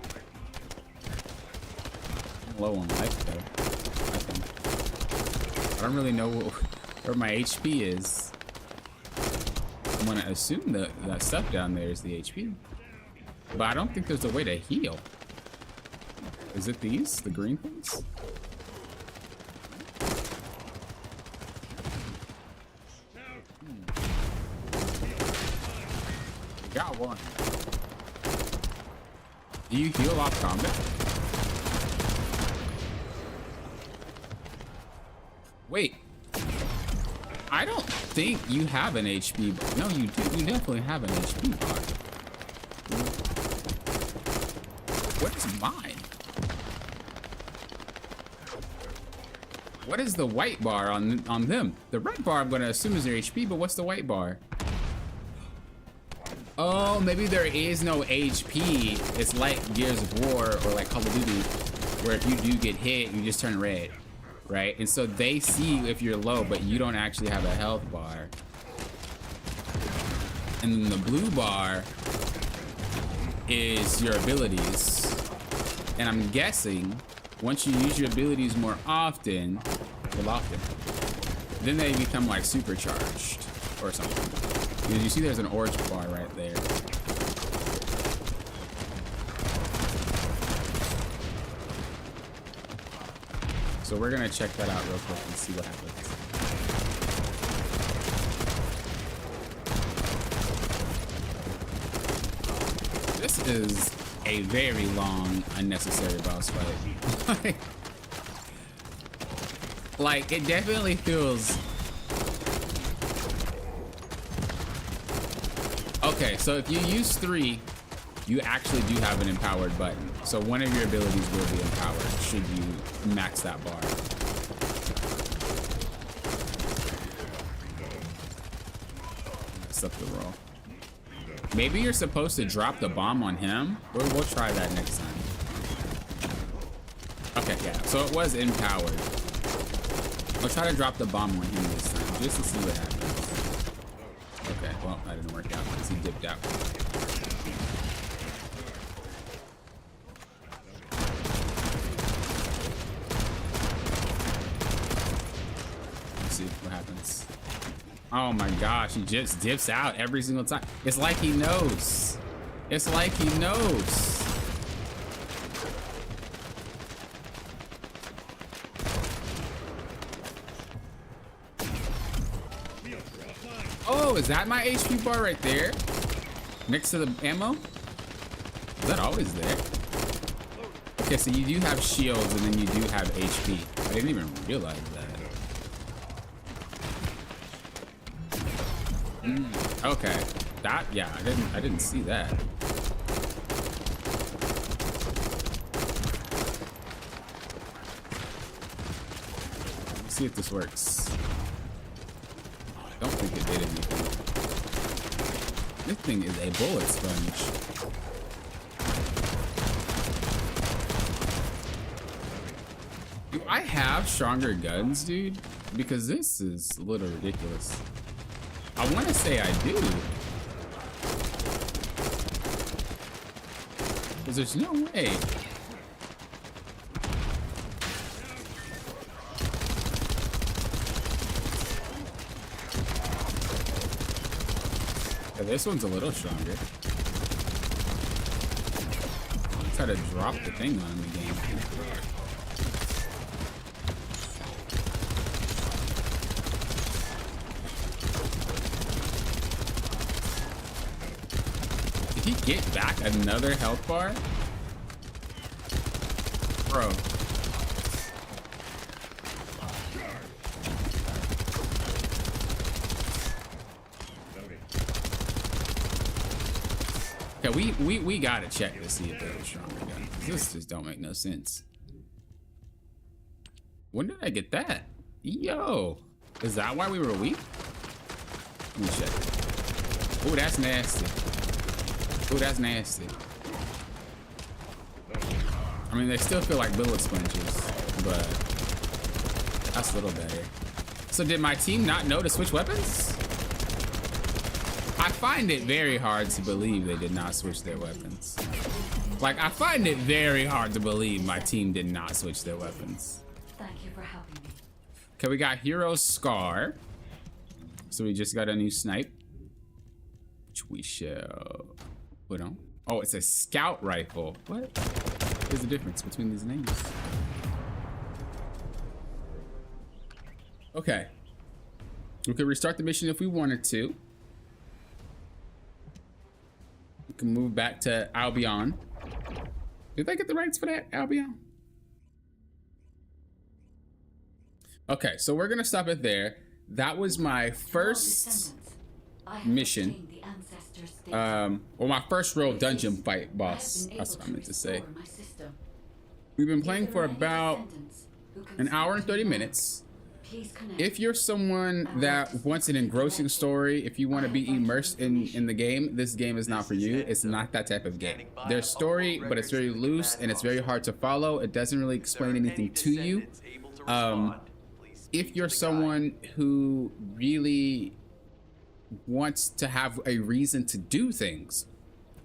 I'm low on life though, I think. I don't really know where my HP is. I'm gonna assume that stuff down there is the HP. But I don't think there's a way to heal. Is it these? The green things? Got one. Do you heal off combat? Wait. I don't think you have an HP bar. No, you do. You definitely have an HP bar. What is mine? What is the white bar on them? The red bar I'm gonna assume is their HP, but what's the white bar? Oh, maybe there is no HP. It's like Gears of War or like Call of Duty, where if you do get hit, you just turn red, right? And so they see if you're low, but you don't actually have a health bar. And then the blue bar is your abilities. And I'm guessing once you use your abilities more often, then they become like supercharged or something. Because you see there's an orange bar right there. So we're gonna check that out real quick and see what happens. This is a very long, unnecessary boss fight. Like, it definitely feels... Okay, so if you use 3, you actually do have an empowered button. So one of your abilities will be empowered should you max that bar. messed up the roll. Maybe you're supposed to drop the bomb on him. We'll try that next time. Okay, yeah. So it was empowered. I'll try to drop the bomb on him this time, just to see what happens. Okay, well, that didn't work out because he dipped out. Let's see what happens. Oh my gosh, he just dips out every single time. It's like he knows. It's like he knows. Oh, is that my HP bar right there? Next to the ammo? Is that always there? Okay, so you do have shields and then you do have HP. I didn't even realize that. Okay. That, yeah, I didn't see that. Let's see if this works. I don't think it did anything. This thing is a bullet sponge. Do I have stronger guns, dude? Because this is a little ridiculous. I want to say I do. Because there's no way. Yeah, this one's a little stronger. I'll try to drop the thing on him again. Did he get back another health bar? Bro. Okay, we gotta check to see if they're a stronger gun. This just don't make no sense. When did I get that? Yo, is that why we were weak? Let me check. Oh, that's nasty. Oh, that's nasty. I mean, they still feel like bullet sponges, but that's a little better. So did my team not know to switch weapons? I find it very hard to believe they did not switch their weapons. Like, I find it very hard to believe my team did not switch their weapons. Thank you for helping me. Okay, we got Hero Scar. So we just got a new snipe, which we shall put on. Oh, it's a scout rifle. What is the difference between these names? Okay. We could restart the mission if we wanted to. We can move back to Albion. Did they get the rights for that, Albion? Okay, so we're gonna stop it there. That was my first mission. Or my first real dungeon fight boss. That's what I meant to say. We've been playing for about an hour and 30 minutes. If you're someone that wants an engrossing story, if you want to be immersed in the game, this game is not for you. It's not that type of game. There's story, but it's very loose and it's very hard to follow. It doesn't really explain anything to you. If you're someone who really wants to have a reason to do things,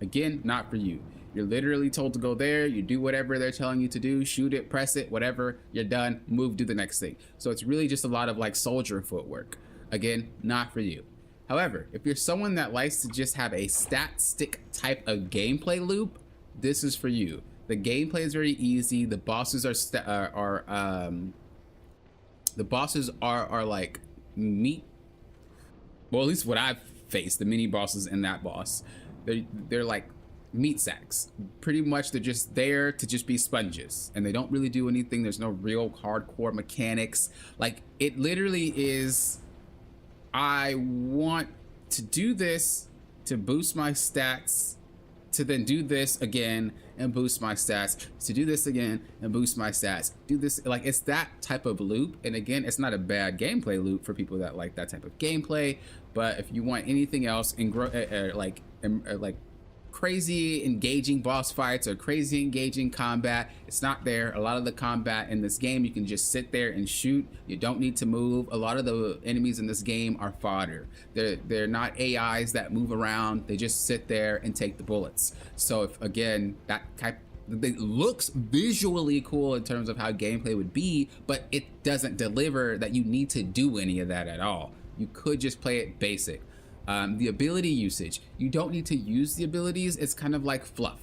again, not for you. You're literally told to go there, you do whatever they're telling you to do, shoot it, press it, whatever, you're done, move, do the next thing. So it's really just a lot of like soldier footwork. Again, not for you. However, if you're someone that likes to just have a stat stick type of gameplay loop, this is for you. The gameplay is very easy. The bosses are like meat. Well, at least what I've faced, the mini bosses and that boss, they're like meat sacks. Pretty much they're just there to just be sponges and they don't really do anything. There's no real hardcore mechanics. Like, it literally is, I want to do this to boost my stats, to then do this again and boost my stats, to do this again and boost my stats, do this. Like, it's that type of loop. And again, it's not a bad gameplay loop for people that like that type of gameplay. But if you want anything else and like crazy engaging boss fights or crazy engaging combat, it's not there. A lot of the combat in this game, you can just sit there and shoot. You don't need to move. A lot of the enemies in this game are fodder. They're not AIs that move around. They just sit there and take the bullets. So if, again, that type, it looks visually cool in terms of how gameplay would be, but it doesn't deliver that you need to do any of that at all. You could just play it basic. The ability usage, you don't need to use the abilities. It's kind of like fluff.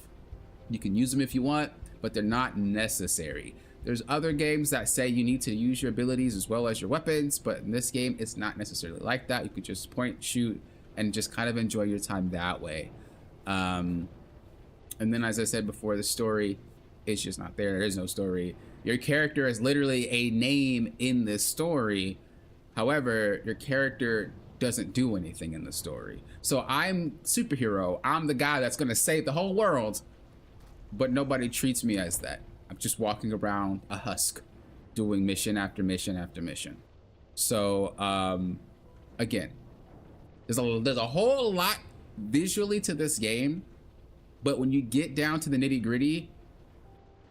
You can use them if you want, but they're not necessary. There's other games that say you need to use your abilities as well as your weapons, but in this game, it's not necessarily like that. You could just point, shoot, and just kind of enjoy your time that way. And then, as I said before, the story is just not there. There is no story. Your character is literally a name in this story. However, your character doesn't do anything in the story. So I'm superhero. I'm the guy that's gonna save the whole world, but nobody treats me as that. I'm just walking around a husk, doing mission after mission after mission. So again, there's a whole lot visually to this game, but when you get down to the nitty-gritty,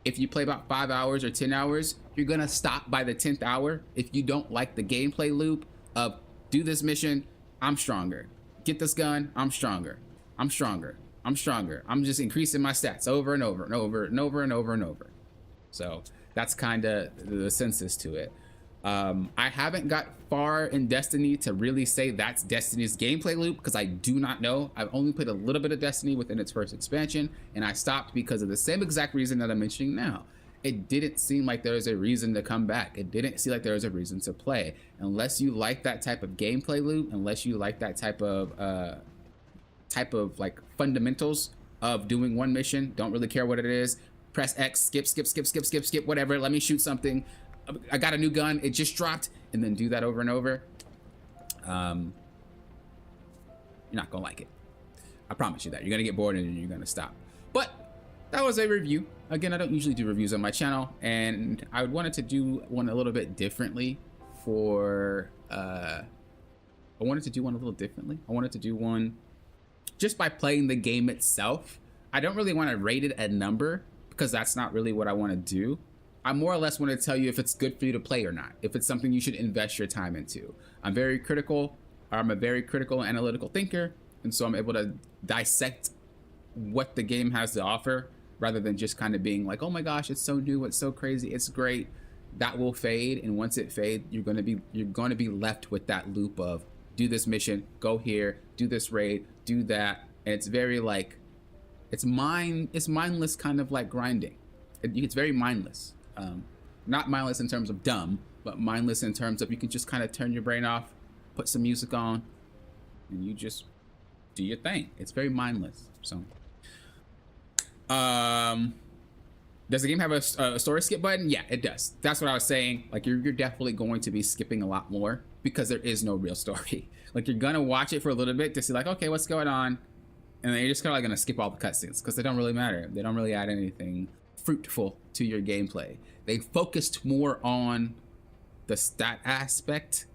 if you play about 5 hours or 10 hours, you're gonna stop by the 10th hour if you don't like the gameplay loop of do this mission, I'm stronger. Get this gun, I'm stronger. I'm stronger. I'm stronger. I'm just increasing my stats over and over and over and over and over and over. So that's kind of the census to it. I haven't got far in Destiny to really say that's Destiny's gameplay loop, because I do not know. I've only played a little bit of Destiny within its first expansion, and I stopped because of the same exact reason that I'm mentioning now. It didn't seem like there was a reason to come back. It didn't seem like there was a reason to play. Unless you like that type of gameplay loop, unless you like that type of like fundamentals of doing one mission, don't really care what it is, press X, skip, whatever, let me shoot something. I got a new gun, it just dropped, and then do that over and over. You're not gonna like it. I promise you that. You're gonna get bored and you're gonna stop. But that was a review. Again, I don't usually do reviews on my channel, and I wanted to do one a little bit differently for, I wanted to do one just by playing the game itself. I don't really want to rate it a number, because that's not really what I want to do. I more or less want to tell you if it's good for you to play or not, if it's something you should invest your time into. I'm a very critical analytical thinker, and so I'm able to dissect what the game has to offer, rather than just kind of being like, oh my gosh, it's so new, it's so crazy, it's great. That will fade, and once it fades, you're gonna be left with that loop of do this mission, go here, do this raid, do that, and it's very like, it's mindless, kind of like grinding. It's very mindless. Not mindless in terms of dumb, but mindless in terms of you can just kind of turn your brain off, put some music on, and you just do your thing. It's very mindless. So does the game have a story skip button? Yeah, it does. That's what I was saying. Like, you're definitely going to be skipping a lot more because there is no real story. Like, you're gonna watch it for a little bit to see like, okay, what's going on, and then you're just kind of like gonna skip all the cutscenes because they don't really matter. They don't really add anything fruitful to your gameplay. They focused more on the stat aspect,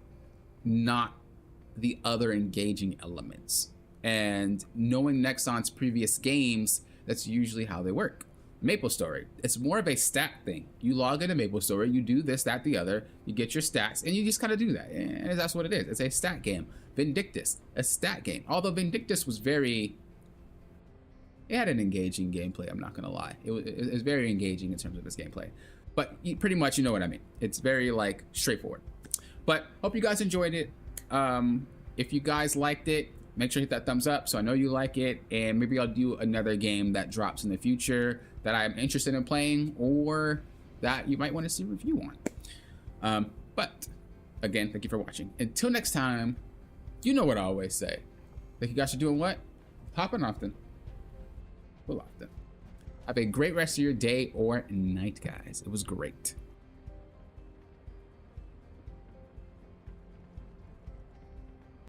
not the other engaging elements. And knowing Nexon's previous games, that's usually how they work. MapleStory, it's more of a stat thing. You log into MapleStory, you do this, that, the other, you get your stats, and you just kind of do that. And that's what it is. It's a stat game. Vindictus, a stat game. Although Vindictus was it had an engaging gameplay, I'm not gonna lie. It was very engaging in terms of its gameplay. But pretty much, you know what I mean. It's very like straightforward. But hope you guys enjoyed it. If you guys liked it, make sure to hit that thumbs up so I know you like it, and maybe I'll do another game that drops in the future that I'm interested in playing, or that you might want to see a review on. But again, thank you for watching. Until next time, you know what I always say. Thank you guys for doing what? Popping often. Well, often. Have a great rest of your day or night, guys. It was great.